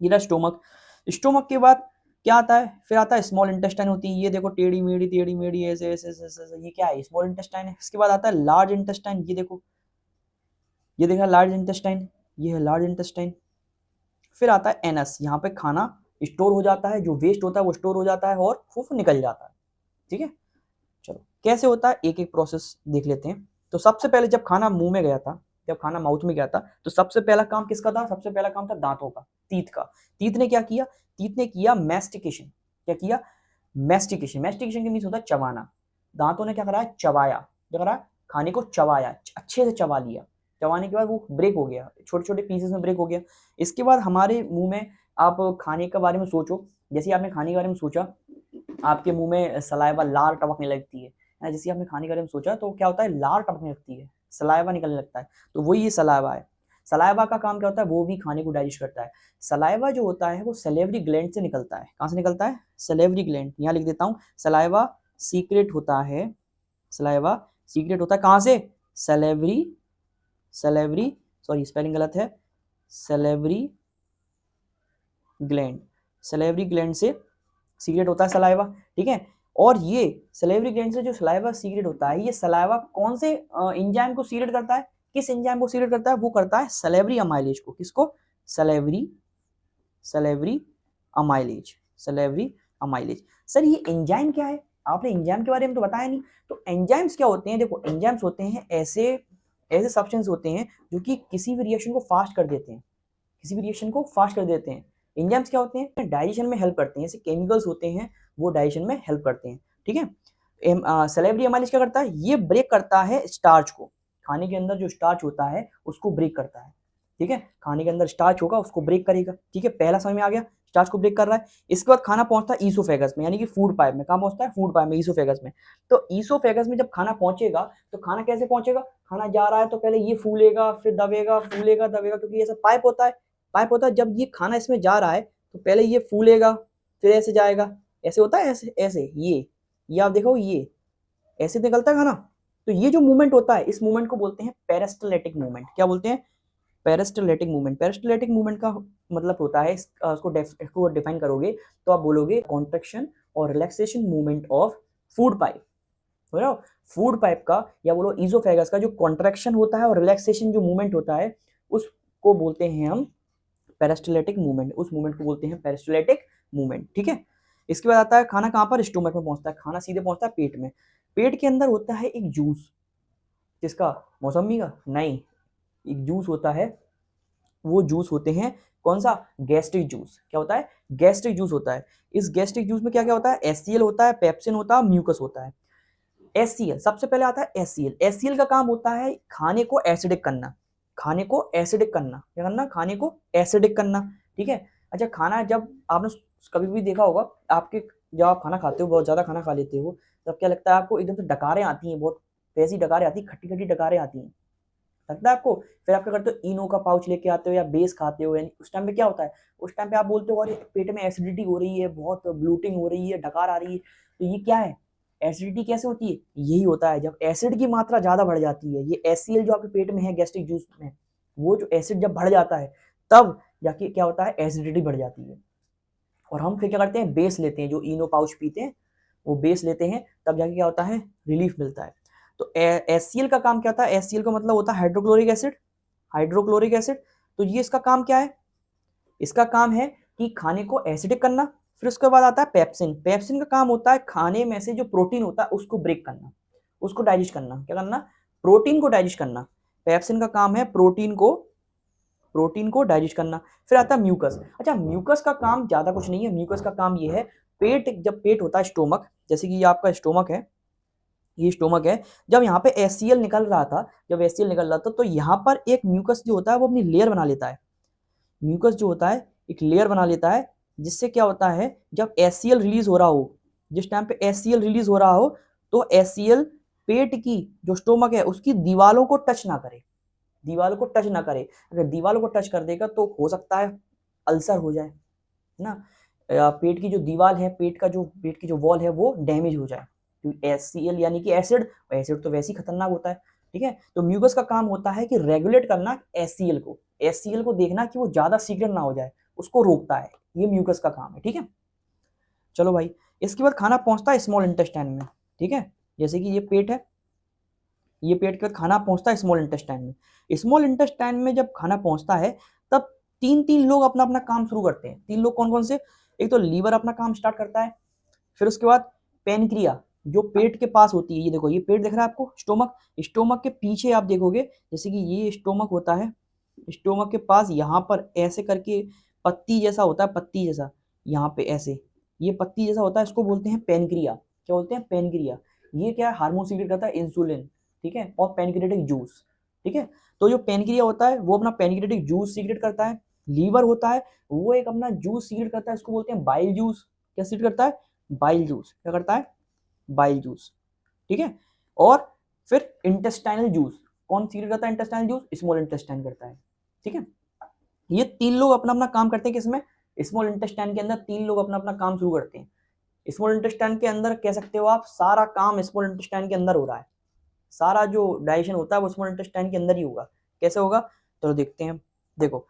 ये रहा स्टोमक। स्टोमक के बाद क्या आता है, फिर आता है स्मॉल इंटेस्टाइन होती है, ये देखो टेढ़ी मेढ़ी ऐसे ऐसे ऐसे, ये क्या है, स्मॉल इंटेस्टाइन है। इसके बाद आता है लार्ज इंटेस्टाइन, ये देखो, ये देखा लार्ज इंटेस्टाइन, ये है लार्ज इंटेस्टाइन। फिर आता है एनस, यहाँ पे खाना स्टोर हो जाता है, जो वेस्ट होता है वो स्टोर हो जाता है और वो निकल जाता है। ठीक है, चलो कैसे होता है एक एक प्रोसेस देख लेते हैं। तो सबसे पहले जब खाना मुंह में गया था, जब खाना माउथ में गया था, तो सबसे पहला काम किसका था, सबसे पहला काम था दांतों का, तीत का। तीत ने क्या किया, तीत ने किया मैस्टिकेशन। क्या किया, मैस्टिकेशन। मैस्टिकेशन के मीन्स होता है चबाना। दांतों ने क्या करा, चबाया, क्या करा, खाने को चबाया, अच्छे से चबा लिया। चबाने के बाद वो ब्रेक हो गया, छोटे छोटे पीसेस में ब्रेक हो गया। इसके बाद हमारे मुंह में, आप खाने के बारे में सोचो, जैसे आपने खाने के बारे में सोचा, आपके मुंह में सलाइवा, लार टपकने लगती है, जैसे आपने खाने के बारे में सोचा तो क्या होता है, लार टपकने लगती है, सलाइवा निकलने लगता है, तो वही ये सलाइवा है। सलाइवा का काम क्या होता है, वो भी खाने को डाइजेस्ट करता है। सलाइवा जो होता है वो सलेवरी ग्लैंड से निकलता है। कहाँ से निकलता है, सलेवरी ग्लैंड, यहाँ लिख देता हूँ, सलाइवा सीक्रेट होता है, सलाइवा सीक्रेट होता है कहाँ से, सलेवरी, सलेवरी, सॉरी स्पेलिंग गलत है, सलेवरी ग्लैंड, सलेवरी ग्लैंड से सीक्रेट होता है सलाइवा, ठीक है। और ये सलेवरी ग्लैंड से जो सलाइवा सीक्रेट होता है, ये सलाइवा कौन से एंजाइम को सीक्रेट करता है, किस एंजाइम को सीक्रेट करता है, वो करता है सलेवरी अमाइलेज को। किसको, salivary, salivary amylase, salivary amylase. Sir ये एंजाइम क्या है, आपने एंजाइम के बारे में तो बताया नहीं। तो एंजाइम्स क्या होते हैं, देखो एंजाइम्स होते हैं ऐसे ऐसे सब्सटेंस होते हैं जो कि किसी भी रिएक्शन को फास्ट कर देते हैं, किसी भी रिएक्शन को फास्ट कर देते हैं। एंजाइम्स क्या होते हैं, डाइजेशन में हेल्प करते हैं, जैसे केमिकल्स होते हैं वो डाइजेशन में हेल्प करते हैं, ठीक है। सलेवरी अमाइलेज क्या करता है, ये ब्रेक करता है स्टार्च को, खाने के अंदर जो स्टार्च होता है उसको ब्रेक करता है, ठीक है। खाने के अंदर स्टार्च होगा उसको ब्रेक करेगा, ठीक है, पहला समझ में आ गया, स्टार्च को ब्रेक कर रहा है। इसके बाद खाना पहुंचता है ईसोफेगस में, यानी कि फूड पाइप में। कहाँ पहुंचता है, फूड पाइप में, ईसोफेगस में। तो ईसोफेगस में जब खाना पहुंचेगा तो खाना कैसे पहुंचेगा, खाना जा रहा है तो पहले ये फूलेगा, फिर दबेगा, फूलेगा दबेगा, क्योंकि ये सब पाइप होता है, पाइप होता है। जब ये खाना इसमें जा रहा है तो पहले ये फूलेगा, फिर ऐसे जाएगा, ऐसे होता है, ऐसे ऐसे, ये आप देखो, ये ऐसे निकलता है खाना। तो ये जो मूवमेंट होता है, इस मूवमेंट को बोलते हैं पेरिस्टलेटिक मूवमेंट। क्या बोलते हैं, पेरिस्टलेटिक मूवमेंट। पेरिस्टलेटिक मूवमेंट का मतलब होता है, इसको डिफाइन करोगे तो आप बोलोगे कॉन्ट्रैक्शन और relaxation movement of food pipe, हो रहा हो, फूड पाइप का, या बोलो ईसोफेगस का जो कॉन्ट्रैक्शन होता है और रिलैक्सेशन जो मूवमेंट होता है उसको बोलते हैं हम पेरिस्टलेटिक मूवमेंट, उस मूवमेंट को बोलते हैं पेरिस्टलेटिक मूवमेंट, ठीक है। इसके बाद आता है खाना कहाँ पर, स्टोमक में पहुंचता है, खाना सीधे पहुंचता है पेट में। पेट के अंदर होता है एक जूस, किसका, मौसमी का, नहीं, एक जूस होता है, वो जूस होते हैं कौन सा, गैस्ट्रिक जूस। क्या होता है, गैस्ट्रिक जूस होता है। इस गैस्ट्रिक जूस में क्या क्या होता है, एचसीएल होता है, पेप्सिन होता है, म्यूकस होता है। एचसीएल सबसे पहले आता है, एचसीएल। एचसीएल का काम होता है खाने को एसिडिक करना, खाने को एसिडिक करना, क्या करना, खाने को एसिडिक करना, ठीक है। अच्छा, खाना जब आपने कभी भी देखा होगा, आपके जब आप खाना खाते हो, बहुत ज्यादा खाना खा लेते हो, तब क्या लगता है आपको, एकदम से डकारें आती हैं, बहुत वैसी डकारें आती हैं, खट्टी खट्टी डकारें आती हैं, लगता है आपको। फिर आप क्या करते हो, इनो का पाउच लेके आते हो या बेस खाते हो, यानी उस टाइम पे क्या होता है, उस टाइम पे आप बोलते हो अरे पेट में एसिडिटी हो रही है, बहुत ब्लूटिंग हो रही है, डकार आ रही है। तो ये क्या है, एसिडिटी कैसे होती है, यही होता है जब एसिड की मात्रा ज्यादा बढ़ जाती है। ये एचसीएल जो आपके पेट में है गैस्ट्रिक जूस में, वो जो एसिड जब बढ़ जाता है तब जाके क्या होता है, एसिडिटी बढ़ जाती है। और हम फिर क्या करते हैं, बेस लेते हैं, जो इनो पाउच पीते हैं वो बेस लेते हैं, तब जाके क्या होता है, रिलीफ मिलता है। तो एचसीएल का काम क्या होता है, एचसीएल का मतलब होता है हाइड्रोक्लोरिक एसिड, हाइड्रोक्लोरिक एसिड। तो ये इसका काम क्या है, इसका काम है कि खाने को एसिडिक करना। फिर उसके बाद आता है पेप्सिन। पेप्सिन का काम होता है खाने में से जो प्रोटीन होता है उसको ब्रेक करना, उसको डाइजेस्ट करना, क्या करना, प्रोटीन को डाइजेस्ट करना। पेप्सिन का काम है प्रोटीन को डाइजेस्ट करना। फिर आता है म्यूकस। अच्छा, म्यूकस का काम ज्यादा कुछ नहीं है, म्यूकस का काम ये है, पेट, जब पेट होता है स्टोमक, जैसे कि ये आपका स्टोमक है, ये स्टोमक है, जब यहाँ पे एचसीएल निकल रहा था, जब एचसीएल निकल रहा था तो यहाँ पर एक म्यूकस जो होता है वो अपनी लेयर बना लेता है। म्यूकस जो होता है एक लेयर बना लेता है, जिससे क्या होता है, जब एचसीएल रिलीज हो रहा हो, जिस टाइम पे एचसीएल रिलीज हो रहा हो, तो एचसीएल पेट की जो स्टोमक है उसकी दीवारों को टच ना करे, दीवारों को टच ना करे। अगर दीवारों को टच कर देगा तो हो सकता है अल्सर हो जाए ना, पेट की जो दीवार है, पेट की जो वॉल है वो डैमेज हो जाए। एचसीएल यानी कि एसिड, एसिड तो वैसे ही खतरनाक होता है, ठीक है। तो म्यूकस का काम होता है कि रेगुलेट करना एचसीएल को, एचसीएल को देखना कि वो ज्यादा सीक्रेट ना हो जाए, उसको रोकता है, ये म्यूकस का काम है, ठीक है। चलो भाई, इसके बाद खाना पहुंचता है स्मॉल इंटेस्टाइन में, ठीक है। जैसे कि ये पेट है, ये पेट का खाना पहुंचता है स्मॉल इंटेस्टाइन में। स्मॉल इंटेस्टाइन में जब खाना पहुंचता है तब तीन तीन लोग अपना अपना काम शुरू करते हैं। तीन लोग कौन कौन से, एक तो लीवर अपना काम स्टार्ट करता है, फिर उसके बाद पेनक्रिया जो पेट के पास होती है, ये देखो, ये पेट दिख रहा है आपको, स्टोमक, स्टोमक के पीछे आप देखोगे, जैसे कि ये स्टोमक होता है, स्टोमक के पास यहाँ पर ऐसे करके पत्ती जैसा होता है, पत्ती जैसा, यहाँ पे ऐसे, ये पत्ती जैसा होता है, इसको बोलते हैं पेनक्रिया। क्या बोलते हैं, पेनक्रिया। ये क्या है, हार्मोन सीक्रेट करता है, इंसुलिन, ठीक है, और पेनक्रियाटिक जूस, ठीक है। तो जो पेनक्रिया होता है वो अपना पेनक्रियाटिक जूस सीक्रेट करता है। लीवर होता है वो एक अपना जूस सीक्रेट करता है, इसको बोलते हैं बाइल जूस। क्या सीक्रेट करता है, बाइल जूस, क्या करता है, बाइल जूस, ठीक है। और फिर इंटेस्टाइनल जूस, कौन सीक्रेट करता है इंटेस्टाइनल जूस, स्मॉल इंटेस्टाइन करता है, ठीक है। ये 3 लोग अपना अपना काम करते हैं किसमें, स्मॉल इंटेस्टाइन के अंदर 3 लोग अपना अपना काम शुरू करते हैं। स्मॉल इंटेस्टाइन के अंदर कह सकते हो आप सारा काम स्मॉल इंटेस्टाइन के अंदर हो रहा है, सारा जो डाइजेशन होता है वो स्मॉल इंटेस्टाइन के अंदर ही होगा। कैसे होगा, चलो देखते हैं। देखो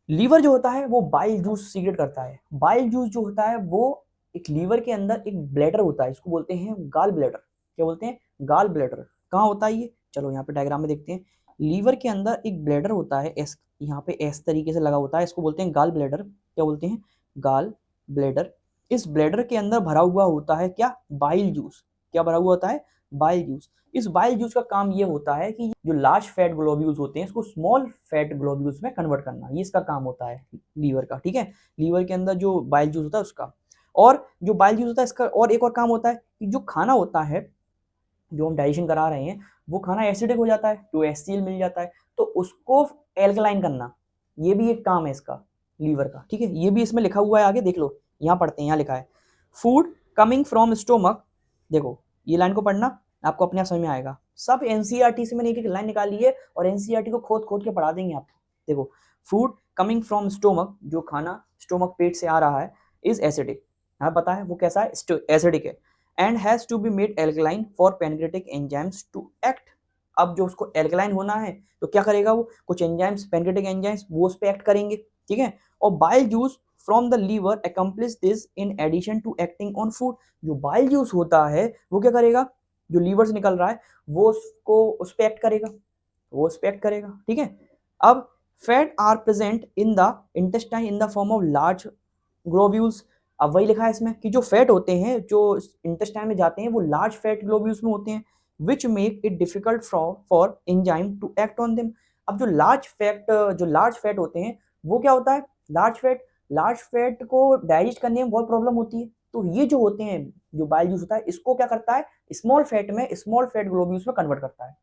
लीवर जो होता है वो बाइल जूस सीक्रेट करता है। बाइल जूस जो होता है वो एक लीवर के अंदर एक ब्लैडर होता है, इसको बोलते हैं गाल ब्लैडर। क्या बोलते हैं, गाल ब्लैडर। कहाँ होता है ये, चलो यहाँ पे डायग्राम में देखते हैं। लीवर के अंदर एक ब्लैडर होता है, एस यहाँ पे एस तरीके से लगा होता है, इसको बोलते हैं गाल ब्लैडर। क्या बोलते हैं, गाल ब्लैडर। इस ब्लैडर के अंदर भरा हुआ होता है क्या, बाइल जूस। क्या भरा हुआ होता है, बाइल जूस। इस बाइल जूस का काम ये होता है कि जो लार्ज फैट ग्लोब्यूल्स होते हैं इसको स्मॉल फैट ग्लोब्यूल्स में कन्वर्ट करना, ये इसका काम होता है लीवर का। ठीक है, लीवर के अंदर जो बाइल जूस होता है उसका। और जो बाइल जूस होता है इसका और एक और काम होता है कि जो खाना होता है जो हम डाइजेशन करा रहे हैं वो खाना एसिडिक हो जाता है, जो HCl मिल जाता है तो उसको एल्कलाइन करना, ये भी एक काम है इसका लीवर का। ठीक है, ये भी इसमें लिखा हुआ है, आगे देख लो, यहाँ पढ़ते हैं, यहाँ लिखा है फूड कमिंग फ्रॉम स्टोमक। देखो ये लाइन को पढ़ना, आपको अपने आप समझ में आएगा। सब एनसीईआरटी से मैंने एक एक लाइन निकाली है और एनसीईआरटी को खोद खोद के पढ़ा देंगे आपको। देखो फूड कमिंग फ्रॉम स्टोमक, जो खाना स्टोमक पेट से आ रहा है, इज एसिडिक। हाँ पता है वो कैसा है, एसिडिक है। And has to be made alkaline for pancreatic enzymes to act. अब जो उसको एल्कलाइन होना है तो क्या करेगा वो, कुछ एंजाइम्स, पैनक्रेटिक एंजाइम्स वो उस पर एक्ट करेंगे। ठीक है, और bile juice from the liver accomplish this in addition to acting on food. जो बाइल जूस होता है वो क्या करेगा, जो लीवर से निकल रहा है वो उसको उस पर एक्ट करेगा, वो उस पर एक्ट करेगा। ठीक है, अब fat are present in the intestine in the form of large globules. अब वही लिखा है इसमें कि जो फैट होते हैं जो इंटेस्टाइन में जाते हैं वो लार्ज फैट ग्लोब्यूल्स में होते हैं, which make it difficult for enzyme to act on them. अब जो लार्ज फैट होते हैं वो क्या होता है, लार्ज फैट को डाइजेस्ट करने में बहुत प्रॉब्लम होती है। तो ये जो होते हैं, जो बाइल जूस होता है इसको क्या करता है, स्मॉल फैट ग्लोब्यूल्स में कन्वर्ट करता है।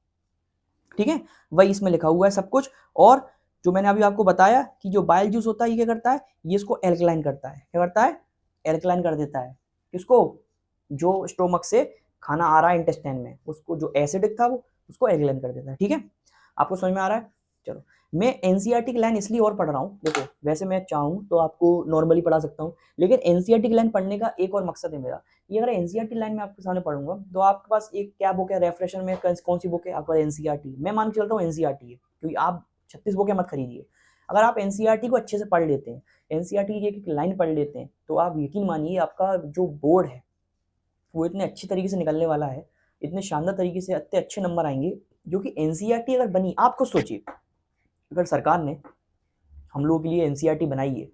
ठीक है, वही इसमें लिखा हुआ है सब कुछ। और जो मैंने अभी आपको बताया कि जो बाइल जूस होता है ये क्या करता है, ये इसको एल्कलाइन करता है। क्या करता है, एल्कलाइन कर देता है। किसको, जो स्टोमक से खाना आ रहा है इंटेस्टाइन में, उसको जो एसिडिक था वो उसको एल्कलाइन कर देता है। ठीक है, आपको समझ में आ रहा है। चलो मैं एनसीईआरटी की लाइन इसलिए और पढ़ रहा हूँ, देखो वैसे मैं चाहूँ तो आपको नॉर्मली पढ़ा सकता हूँ, लेकिन एनसीईआरटी की लाइन पढ़ने का एक और मकसद है मेरा। ये अगर एनसीईआरटी लाइन में आपके सामने पढ़ूंगा तो आपके पास एक क्या बुक है रेफरेशन में, कौन सी बुक है आपका, एनसीईआरटी। मैं मान के चलता हूँ एनसीईआरटी है, क्योंकि आप 36 बुकें मत खरीदिए। अगर आप एनसीईआरटी को अच्छे से पढ़ लेते हैं, एनसीईआरटी की एक एक लाइन पढ़ लेते हैं, तो आप यकीन मानिए आपका जो बोर्ड है वो इतने अच्छी तरीके से निकलने वाला है, इतने शानदार तरीके से इतने अच्छे नंबर आएंगे। जो कि एनसीईआरटी अगर बनी, आप खुद सोचिए अगर सरकार ने हम लोगों के लिए एनसीईआरटी बनाई है,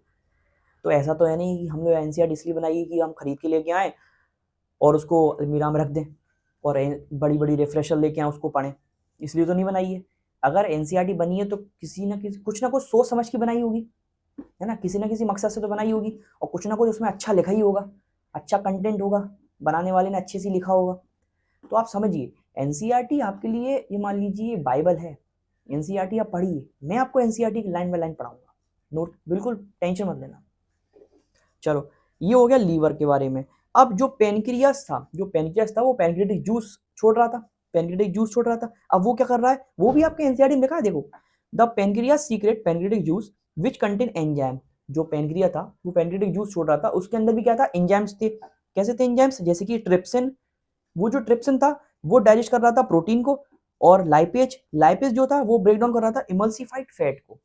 तो ऐसा तो है नहीं कि हम लोग एनसीईआरटी इसलिए बनाई है कि हम खरीद के लेके आए और उसको अलमीरा में रख दें और बड़ी बड़ी रिफ्रेशर लेके आए उसको पढ़ें, इसलिए तो नहीं बनाई है। अगर एनसीईआरटी बनी है तो किसी ना किसी कुछ ना कुछ सोच समझ के बनाई होगी, है ना, किसी ना किसी मकसद से तो बनाई होगी, और कुछ ना कुछ उसमें अच्छा लिखा ही होगा, अच्छा कंटेंट होगा, बनाने वाले ने अच्छे से लिखा होगा। तो आप समझिए एनसीईआरटी आपके लिए ये मान लीजिए बाइबल है। एनसीईआरटी आप पढ़िए, मैं आपको एनसीईआरटी की लाइन बाय लाइन पढ़ाऊंगा, नोट बिल्कुल टेंशन मत लेना। चलो ये हो गया लीवर के बारे में। अब जो पेनक्रियास था वो पेनक्रियाटिक जूस छोड़ रहा था। अब वो क्या कर रहा है, वो भी आपके एनसीईआरटी में लिखा है, देखो the pancreas secret pancreatic juice which contain enzyme. जो पेनक्रिया था वो पेनक्रियाटिक जूस छोड़ रहा था, उसके अंदर भी क्या था, एंजाइम्स थे। कैसे थे एंजाइम्स, जैसे कि ट्रिप्सिन, वो जो ट्रिप्सिन था वो डाइजेस्ट कर रहा था प्रोटीन को, और लाइपेज जो था वो ब्रेक डाउन कर रहा था इमल्सिफाइड फैट को।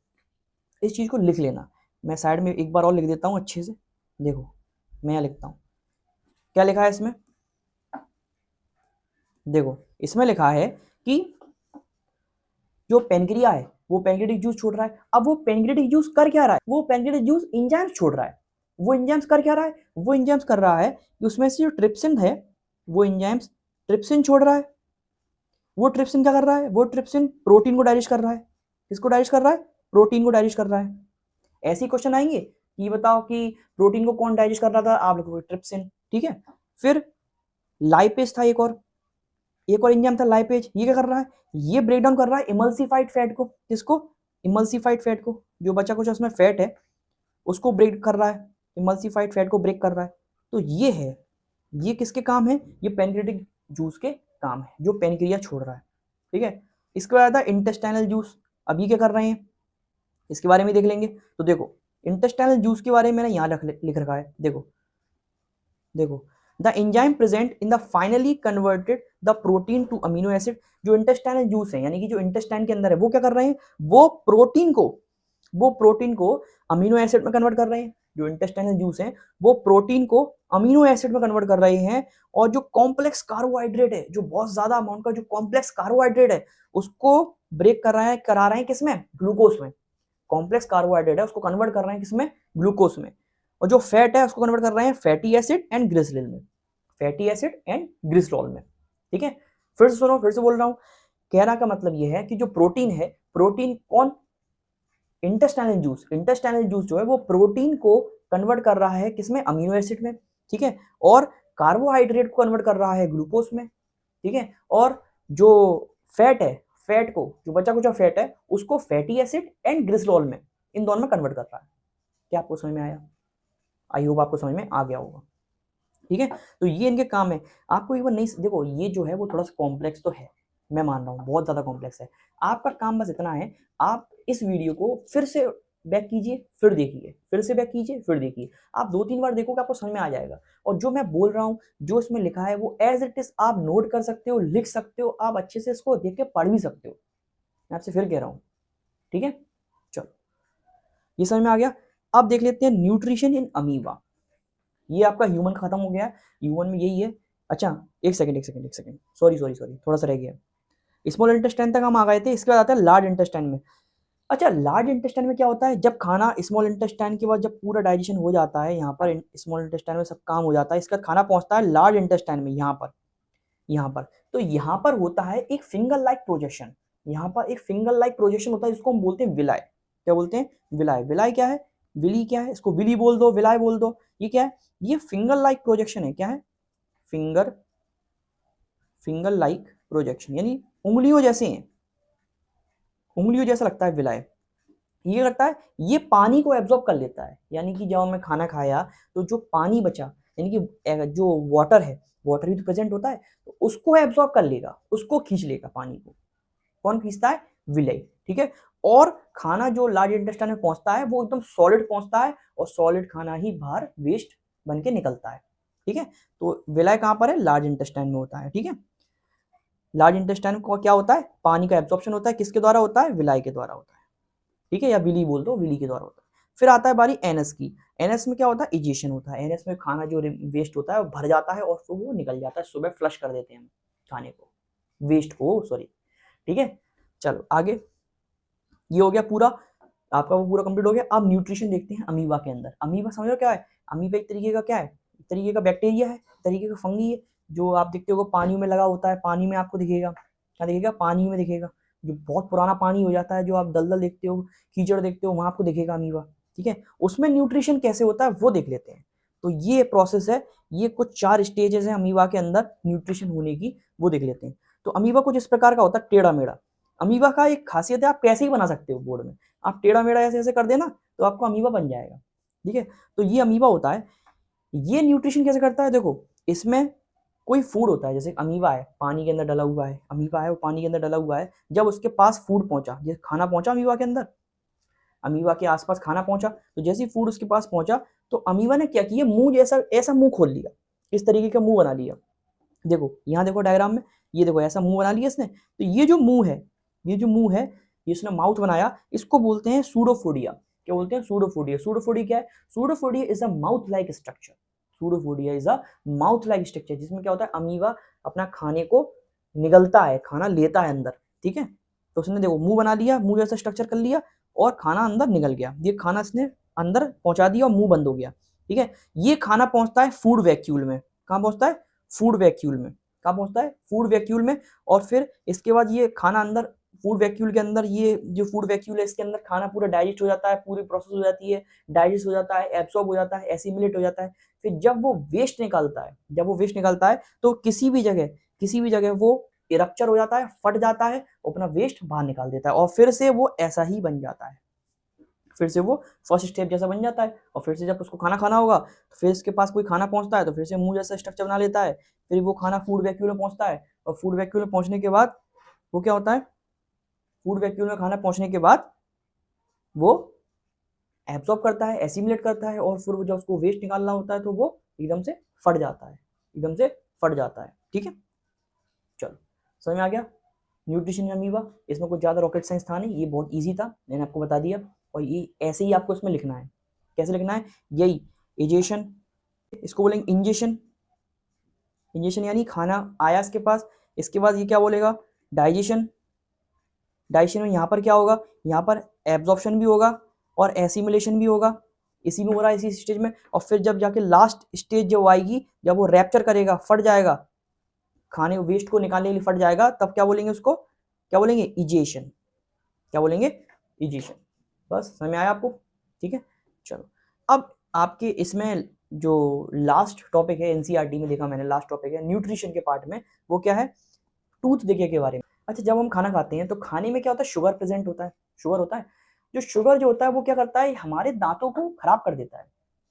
इस चीज को लिख लेना, मैं साइड में एक बार और लिख देता हूँ अच्छे से। देखो मैं यहाँ लिखता हूँ, क्या लिखा है इसमें, देखो इसमें लिखा है कि जो पेनक्रिया है वो पेनक्रियाटिक जूस छोड़ रहा है। अब वो पेनक्रियाटिक जूस कर क्या रहा है, वो पेनक्रियाटिक जूस एंजाइम्स छोड़ रहा है। वो एंजाइम्स कर क्या रहा है, वो एंजाइम्स कर रहा है कि उसमें से जो ट्रिप्सिन है वो एंजाइम्स ट्रिप्सिन छोड़ रहा है। वो ट्रिप्सिन क्या कर रहा है, वो ट्रिप्सिन प्रोटीन को डाइजेस्ट कर रहा है। किसको डाइजेस्ट कर रहा है, प्रोटीन को डाइजेस्ट कर रहा है। ऐसे क्वेश्चन आएंगे कि बताओ कि प्रोटीन को कौन डाइजेस्ट कर रहा था, आप लिखोगे ट्रिप्सिन। ठीक है, फिर लाइपेज था, एक और एंजाइम था लाइपेज, ये क्या कर रहा है, ये ब्रेक डाउन कर रहा है इमल्सिफाइड फैट को। किसको, इमल्सिफाइड फैट को, जो बचा कुछ उसमें फैट है उसको ब्रेक कर रहा है, इमल्सिफाइड फैट को ब्रेक कर रहा है। तो ये है, ये किसके काम है, ये पेनक्रियाटिक जूस के काम है जो पेनक्रिया छोड़ रहा है। ठीक है, इसके बाद आता है इंटेस्टाइनल जूस। अब ये क्या कर रहे हैं, इसके बारे में देख लेंगे। तो देखो इंटेस्टाइनल जूस के बारे में मैंने यहाँ लिख रखा है, देखो देखो the enzyme present in the finally converted the protein to amino acid. जो इंटेस्टाइनल जूस है यानी कि जो इंटेस्टाइन के अंदर है वो क्या कर रहे हैं, वो प्रोटीन को अमीनो एसिड में कन्वर्ट कर रहे हैं। जो इंटेस्टाइनल जूस है वो प्रोटीन को अमीनो एसिड में कन्वर्ट कर रहे हैं, और जो कॉम्प्लेक्स कार्बोहाइड्रेट है, जो बहुत ज्यादा अमाउंट का जो कॉम्प्लेक्स कार्बोहाइड्रेट है उसको ब्रेक करा रहे हैं किसमें, ग्लूकोज में। कॉम्प्लेक्स कार्बोहाइड्रेट है उसको कन्वर्ट कर रहे हैं किसमें, ग्लूकोज में। और जो फैट है उसको कन्वर्ट कर रहे हैं फैटी एसिड एंड ग्लिसरॉल में, फैटी एसिड एंड ग्लिसरॉल में। ठीक है, फिर से सुनो, फिर से बोल रहा हूं। कहना का मतलब यह है कि जो प्रोटीन है, प्रोटीन कौन, इंटेस्टाइनल जूस जो है वो प्रोटीन को कन्वर्ट कर रहा है किसमें, अमीनो एसिड में। ठीक है, और कार्बोहाइड्रेट को कन्वर्ट कर रहा है ग्लूकोज में। ठीक है, और जो फैट है, फैट को, जो बचा कुचा फैट है उसको फैटी एसिड एंड ग्लिसरॉल में, इन दोनों में कन्वर्ट कर रहा है। क्या आपको समझ में आया? आई होप आपको समझ में आ गया होगा। ठीक है, तो ये इनके काम है। आपको एक बार नहीं, देखो ये जो है वो थोड़ा सा कॉम्प्लेक्स तो है, मैं मान रहा हूँ बहुत ज़्यादा कॉम्प्लेक्स है। आपका काम बस इतना है, आप इस वीडियो को फिर से बैक कीजिए, फिर देखिए, फिर से बैक कीजिए, फिर देखिए। आप 2-3 बार देखोगे आपको समझ में आ जाएगा। और जो मैं बोल रहा हूँ, जो इसमें लिखा है वो एज इट इज आप नोट कर सकते हो, लिख सकते हो, आप अच्छे से इसको देख के पढ़ भी सकते हो। मैं आपसे फिर कह रहा हूँ। ठीक है, चलो ये समझ में आ गया। अब देख लेते हैं न्यूट्रिशन इन अमीबा। ये आपका ह्यूमन खत्म हो गया, ह्यूमन में यही है। अच्छा एक सेकंड, सॉरी थोड़ा सा रह गया। स्मॉल इंटेस्टाइन तक हम आ गए थे, इसके बाद आता है लार्ज इंटेस्टाइन में। अच्छा लार्ज इंटेस्टाइन में क्या होता है, जब खाना स्मॉल इंटेस्टाइन के बाद जब पूरा डाइजेशन हो जाता है, यहाँ पर स्मॉल इंटेस्टाइन में सब काम हो जाता है, इसका खाना पहुंचता है लार्ज इंटेस्टाइन में, यहाँ पर तो यहाँ पर होता है एक फिंगर लाइक प्रोजेक्शन। यहाँ पर एक फिंगर लाइक प्रोजेक्शन होता है जिसको हम बोलते हैं विलाय। क्या बोलते हैं, विलाय। विलाय क्या है, विली क्या है, इसको विली बोल दो, विलाय बोल दो। ये क्या है, ये फिंगर लाइक प्रोजेक्शन है। क्या है, फिंगर लाइक प्रोजेक्शन, यानी उंगलियों जैसे हैं, उंगलियों जैसा लगता है विलाय। ये करता है, ये पानी को एब्जॉर्ब कर लेता है। यानी कि जब हमने खाना खाया तो जो पानी बचा, यानी कि जो वाटर है, वाटर भी तो प्रेजेंट होता है, तो उसको एब्जॉर्ब कर लेगा, उसको खींच लेगा पानी को। कौन खींचता है, विलय। ठीक है, और खाना जो लार्ज इंटेस्टाइन में पहुंचता है वो एकदम सॉलिड पहुंचता है, और सॉलिड खाना ही बाहर वेस्ट बन के निकलता है। ठीक है, तो विलय कहां पर है, लार्ज इंटेस्टाइन में होता है। ठीक है, लार्ज इंटेस्टाइन को क्या होता है, पानी का एब्जॉर्प्शन होता है, किसके द्वारा होता है, विलय के द्वारा होता है। ठीक है, या विली बोल दो, विली के द्वारा होता है। फिर आता है बारी एनएस की। एनएस में क्या होता है, इजेशन होता है। एनएस में खाना जो वेस्ट होता है वो भर जाता है और फिर वो निकल जाता है, सुबह फ्लश कर देते हैं हम खाने को, वेस्ट को, सॉरी। ठीक है, चलो आगे। ये हो गया पूरा, आपका वो पूरा कंप्लीट हो गया। अब न्यूट्रिशन देखते हैं अमीबा के अंदर। अमीबा समझ लो क्या है, अमीबा एक तरीके का क्या है, एक तरीके का बैक्टीरिया है, एक तरीके का फंगी है, जो आप देखते हो पानी में लगा होता है। पानी में आपको दिखेगा, क्या दिखेगा, पानी में दिखेगा। जो बहुत पुराना पानी हो जाता है, जो आप दलदल देखते हो, कीचड़ देखते हो, वहां आपको दिखेगा अमीबा। ठीक है, उसमें न्यूट्रिशन कैसे होता है वो देख लेते हैं। तो ये प्रोसेस है, ये कुछ 4 स्टेजेस हैं अमीबा के अंदर न्यूट्रिशन होने की, वो देख लेते हैं। तो अमीबा कुछ इस प्रकार का होता है, टेढ़ा मेढ़ा। अमीबा का एक खासियत है, आप कैसे ही बना सकते हो बोर्ड में, आप टेढ़ा मेढ़ा ऐसे ऐसे कर देना तो आपको अमीबा बन जाएगा। ठीक है, तो ये अमीबा होता है। ये न्यूट्रिशन कैसे करता है, देखो इसमें कोई फूड होता है, जैसे अमीबा है पानी के अंदर डला हुआ है, अमीबा है वो पानी के अंदर डला हुआ है। जब उसके पास फूड पहुंचा, ये खाना पहुंचा अमीबा के अंदर, अमीबा के आसपास खाना पहुंचा, तो जैसे ही फूड उसके पास पहुंचा तो अमीबा ने क्या किया, मुंह जैसा ऐसा मुंह खोल लिया, इस तरीके का मुंह बना लिया। देखो यहाँ देखो डायग्राम में, ये देखो ऐसा मुंह बना लिया इसने। तो ये जो मुंह है, ये जो मुंह है, ये इसने माउथ बनाया, इसको बोलते हैं सूडोफोडिया। क्या बोलते हैं, सूडोफोडिया। सूडोफोडिया क्या है, pseudopodia is a mouth like structure. Pseudopodia is a mouth like structure, जिसमें क्या होता है, अमीबा अपना खाने को निगलता है, खाना लेता है अंदर। ठीक है, तो उसने देखो मुंह बना लिया, मुंह जैसा स्ट्रक्चर कर लिया, और खाना अंदर निकल गया। ये खाना इसने अंदर पहुंचा दिया और मुंह बंद हो गया। ठीक है, ये खाना पहुंचता है फूड वैक्यूल में। कहाँ पहुंचता है, फूड वैक्यूल में। कहाँ पहुंचता है, फूड वैक्यूल में। और फिर इसके बाद ये खाना अंदर फूड वैक्यूल के अंदर, ये जो फूड वैक्यूल है इसके अंदर खाना पूरा डाइजेस्ट हो जाता है, पूरी प्रोसेस हो जाती है, डाइजेस्ट हो जाता है, एब्सॉर्ब हो जाता है, एसिमिलेट हो जाता है। फिर जब वो वेस्ट निकलता है, तो किसी भी जगह वो रप्चर हो जाता है, फट जाता है, अपना वेस्ट बाहर निकाल देता है, और फिर से वो ऐसा ही बन जाता है। फिर से वो फर्स्ट स्टेप जैसा बन जाता है, और फिर से जब उसको खाना खाना होगा तो फिर इसके पास कोई खाना पहुंचता है तो फिर से मुंह जैसा स्ट्रक्चर बना लेता है। फिर वो खाना फूड वैक्यूल में पहुंचता है, और फूड वैक्यूल में पहुंचने के बाद वो क्या होता है, फूड वैक्यूल में खाना पहुंचने के बाद वो एब्जॉर्ब करता है, एसिमिलेट करता है, और फिर वो जब उसको वेस्ट निकालना होता है तो वो एकदम से फट जाता है, एकदम से फट जाता है। ठीक है, चलो समझ में आ गया। न्यूट्रिशन अमीबा, इसमें कुछ ज़्यादा रॉकेट साइंस था नहीं, ये बहुत ईजी था, मैंने आपको बता दिया। और ये ऐसे ही आपको इसमें लिखना है। कैसे लिखना है? यही एजेशन, इसको बोलेंगे इंजेशन। इंजेशन यानी खाना आया इसके पास, इसके बाद ये क्या बोलेगा? डाइजेशन। डाइजेशन में यहाँ पर क्या होगा? यहाँ पर एब्जॉर्प्शन भी होगा और एसिमिलेशन भी होगा, इसी में हो रहा है, इसी स्टेज में। और फिर जब जाके लास्ट स्टेज जब आएगी, जब वो रैप्चर करेगा, फट जाएगा, खाने वेस्ट को निकालने के लिए फट जाएगा, तब क्या बोलेंगे उसको? क्या बोलेंगे? इजेशन। क्या बोलेंगे? इजेशन। बस समझ में आया आपको? ठीक है, चलो अब आपके इसमें जो लास्ट टॉपिक है एनसीईआरटी में देखा मैंने, लास्ट टॉपिक है न्यूट्रिशन के पार्ट में, वो क्या है? टूथ डिके के बारे में। अच्छा, जब हम खाना खाते हैं तो खाने में क्या होता है? शुगर प्रेजेंट होता है, शुगर होता है। जो शुगर जो होता है वो क्या करता है? हमारे दांतों को खराब कर देता है,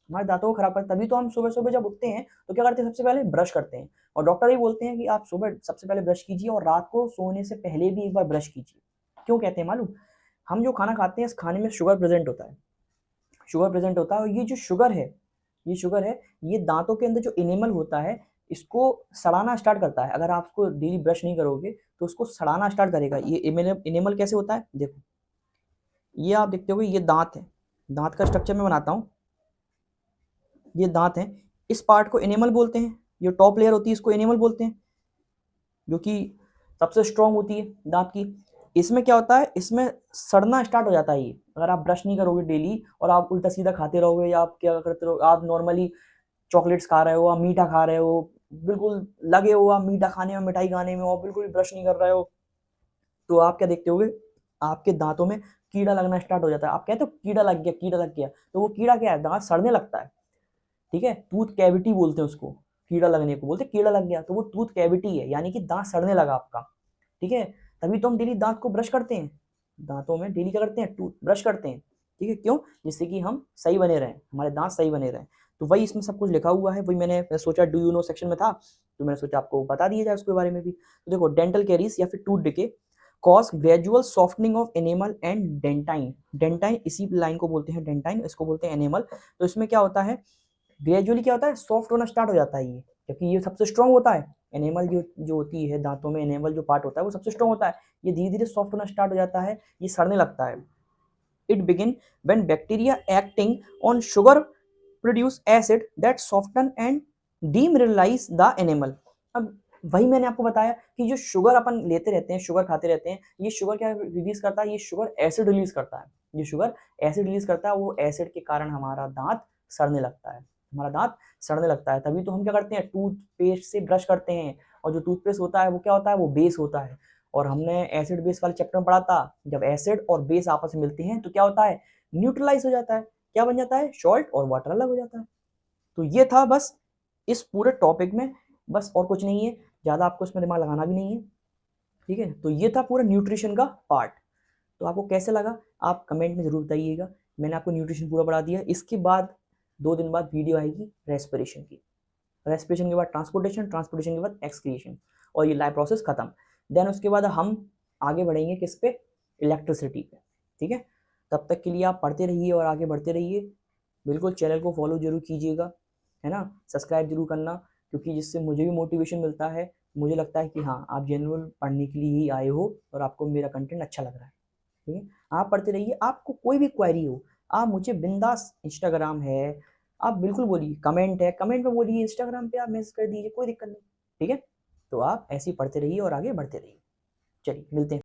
हमारे दांतों को खराब करता है। तभी तो हम सुबह सुबह जब उठते हैं तो क्या करते हैं? सबसे पहले ब्रश करते हैं, और डॉक्टर भी बोलते हैं कि आप सुबह सबसे पहले ब्रश कीजिए और रात को सोने से पहले भी एक बार ब्रश कीजिए। क्यों कहते हैं मालूम? हम जो खाना खाते हैं इस खाने में शुगर प्रेजेंट होता है, शुगर प्रेजेंट होता है, और ये जो शुगर है, ये शुगर है, ये दांतों के अंदर जो इनेमल होता है इसको सड़ाना स्टार्ट करता है। अगर आप उसको डेली ब्रश नहीं करोगे तो उसको सड़ाना स्टार्ट करेगा। ये इनेमल कैसे होता है? देखो, ये आप देखते हो, ये दांत है, दांत का स्ट्रक्चर मैं बनाता हूँ, ये दांत है, इस पार्ट को इनेमल बोलते हैं, ये टॉप लेयर होती है इसको इनेमल बोलते हैं, जो कि सबसे स्ट्रॉन्ग होती है दांत की। इसमें क्या होता है? इसमें सड़ना स्टार्ट हो जाता है ये, अगर आप ब्रश नहीं करोगे डेली और आप उल्टा सीधा खाते रहोगे, या आप क्या करते रहो, आप नॉर्मली चॉकलेट्स खा रहे हो, आप मीठा खा रहे हो, बिल्कुल लगे हो आप मीठा खाने में, मिठाई खाने में, और बिल्कुल भी ब्रश नहीं कर रहे हो, तो आप क्या देखते होगे? आपके दांतों में कीड़ा लगना स्टार्ट हो जाता है। आप कहते हो कीड़ा लग गया, कीड़ा लग गया, तो वो कीड़ा क्या है? दांत सड़ने लगता है। ठीक है, टूथ कैविटी बोलते हैं उसको, कीड़ा लगने को बोलते हैं, कीड़ा लग गया तो वो टूथ कैविटी है, यानी कि दांत सड़ने लगा आपका। ठीक है, तभी तो हम डेली दांत को ब्रश करते हैं, दांतों में डेली क्या करते हैं? टूथ ब्रश करते हैं। ठीक है, क्यों? जिससे कि हम सही बने रहें, हमारे दांत सही बने रहें। तो वही इसमें सब कुछ लिखा हुआ है, वही मैंने सोचा डू यू नो सेक्शन में था, तो मैंने सोचा आपको बता दिया जाए उसके बारे में भी। तो देखो, डेंटल कैरीज या फिर tooth decay cause gradual softening of enamel and dentine. Dentine इसी लाइन को बोलते हैं, डेंटाइन इसको बोलते हैं एनेमल। तो इसमें क्या होता है? ग्रेजुअली क्या होता है? सॉफ्ट होना स्टार्ट हो जाता है ये, क्योंकि ये सबसे स्ट्रॉन्ग होता है। एनेमल जो होती है दांतों में, एनेमल जो पार्ट होता है वो सबसे स्ट्रॉन्ग होता है, ये धीरे धीरे सॉफ्ट होना स्टार्ट हो जाता है, ये सड़ने लगता है। It begin when bacteria acting on sugar produce acid that soften and demineralise the animal. अब वही मैंने आपको बताया कि जो शुगर अपन लेते रहते हैं, शुगर खाते रहते हैं, ये शुगर क्या रिलीज करता है? ये शुगर एसिड रिलीज करता है, ये शुगर एसिड रिलीज करता है, वो एसिड के कारण हमारा दांत सड़ने लगता है, हमारा दांत सड़ने लगता है। तभी तो हम क्या करते हैं? टूथपेस्ट से ब्रश करते हैं, और जो टूथपेस्ट होता है वो क्या होता है? वो बेस होता है। और हमने एसिड बेस वाले चैप्टर में पढ़ा था, जब एसिड और बेस आपस में मिलते हैं तो क्या होता है? न्यूट्रलाइज हो जाता है। क्या बन जाता है? सॉल्ट और वाटर अलग हो जाता है। तो ये था बस इस पूरे टॉपिक में, बस और कुछ नहीं है, ज़्यादा आपको इसमें दिमाग लगाना भी नहीं है। ठीक है, तो ये था पूरा न्यूट्रिशन का पार्ट। तो आपको कैसे लगा आप कमेंट में ज़रूर बताइएगा। मैंने आपको न्यूट्रिशन पूरा पढ़ा दिया। इसके बाद 2 दिन बाद वीडियो आएगी रेस्पिरेशन की, रेस्पिरेशन के बाद ट्रांसपोर्टेशन, ट्रांसपोर्टेशन के बाद एक्सक्रीशन, और ये लाइफ प्रोसेस खत्म। देन उसके बाद हम आगे बढ़ेंगे किस पे? इलेक्ट्रिसिटी पे। ठीक है, तब तक के लिए आप पढ़ते रहिए और आगे बढ़ते रहिए। बिल्कुल चैनल को फॉलो जरूर कीजिएगा, है ना, सब्सक्राइब जरूर करना, क्योंकि जिससे मुझे भी मोटिवेशन मिलता है, मुझे लगता है कि हाँ आप जेन्युइन पढ़ने के लिए ही आए हो और आपको मेरा कंटेंट अच्छा लग रहा है। ठीक है, आप पढ़ते रहिए। आपको कोई भी क्वेरी हो आप मुझे बिंदास, इंस्टाग्राम है, आप बिल्कुल बोलिए, कमेंट है, कमेंट में बोलिए, इंस्टाग्राम पे आप मैसेज कर दीजिए, कोई दिक्कत नहीं। ठीक है, तो आप ऐसे ही पढ़ते रहिए और आगे बढ़ते रहिए। चलिए मिलते हैं।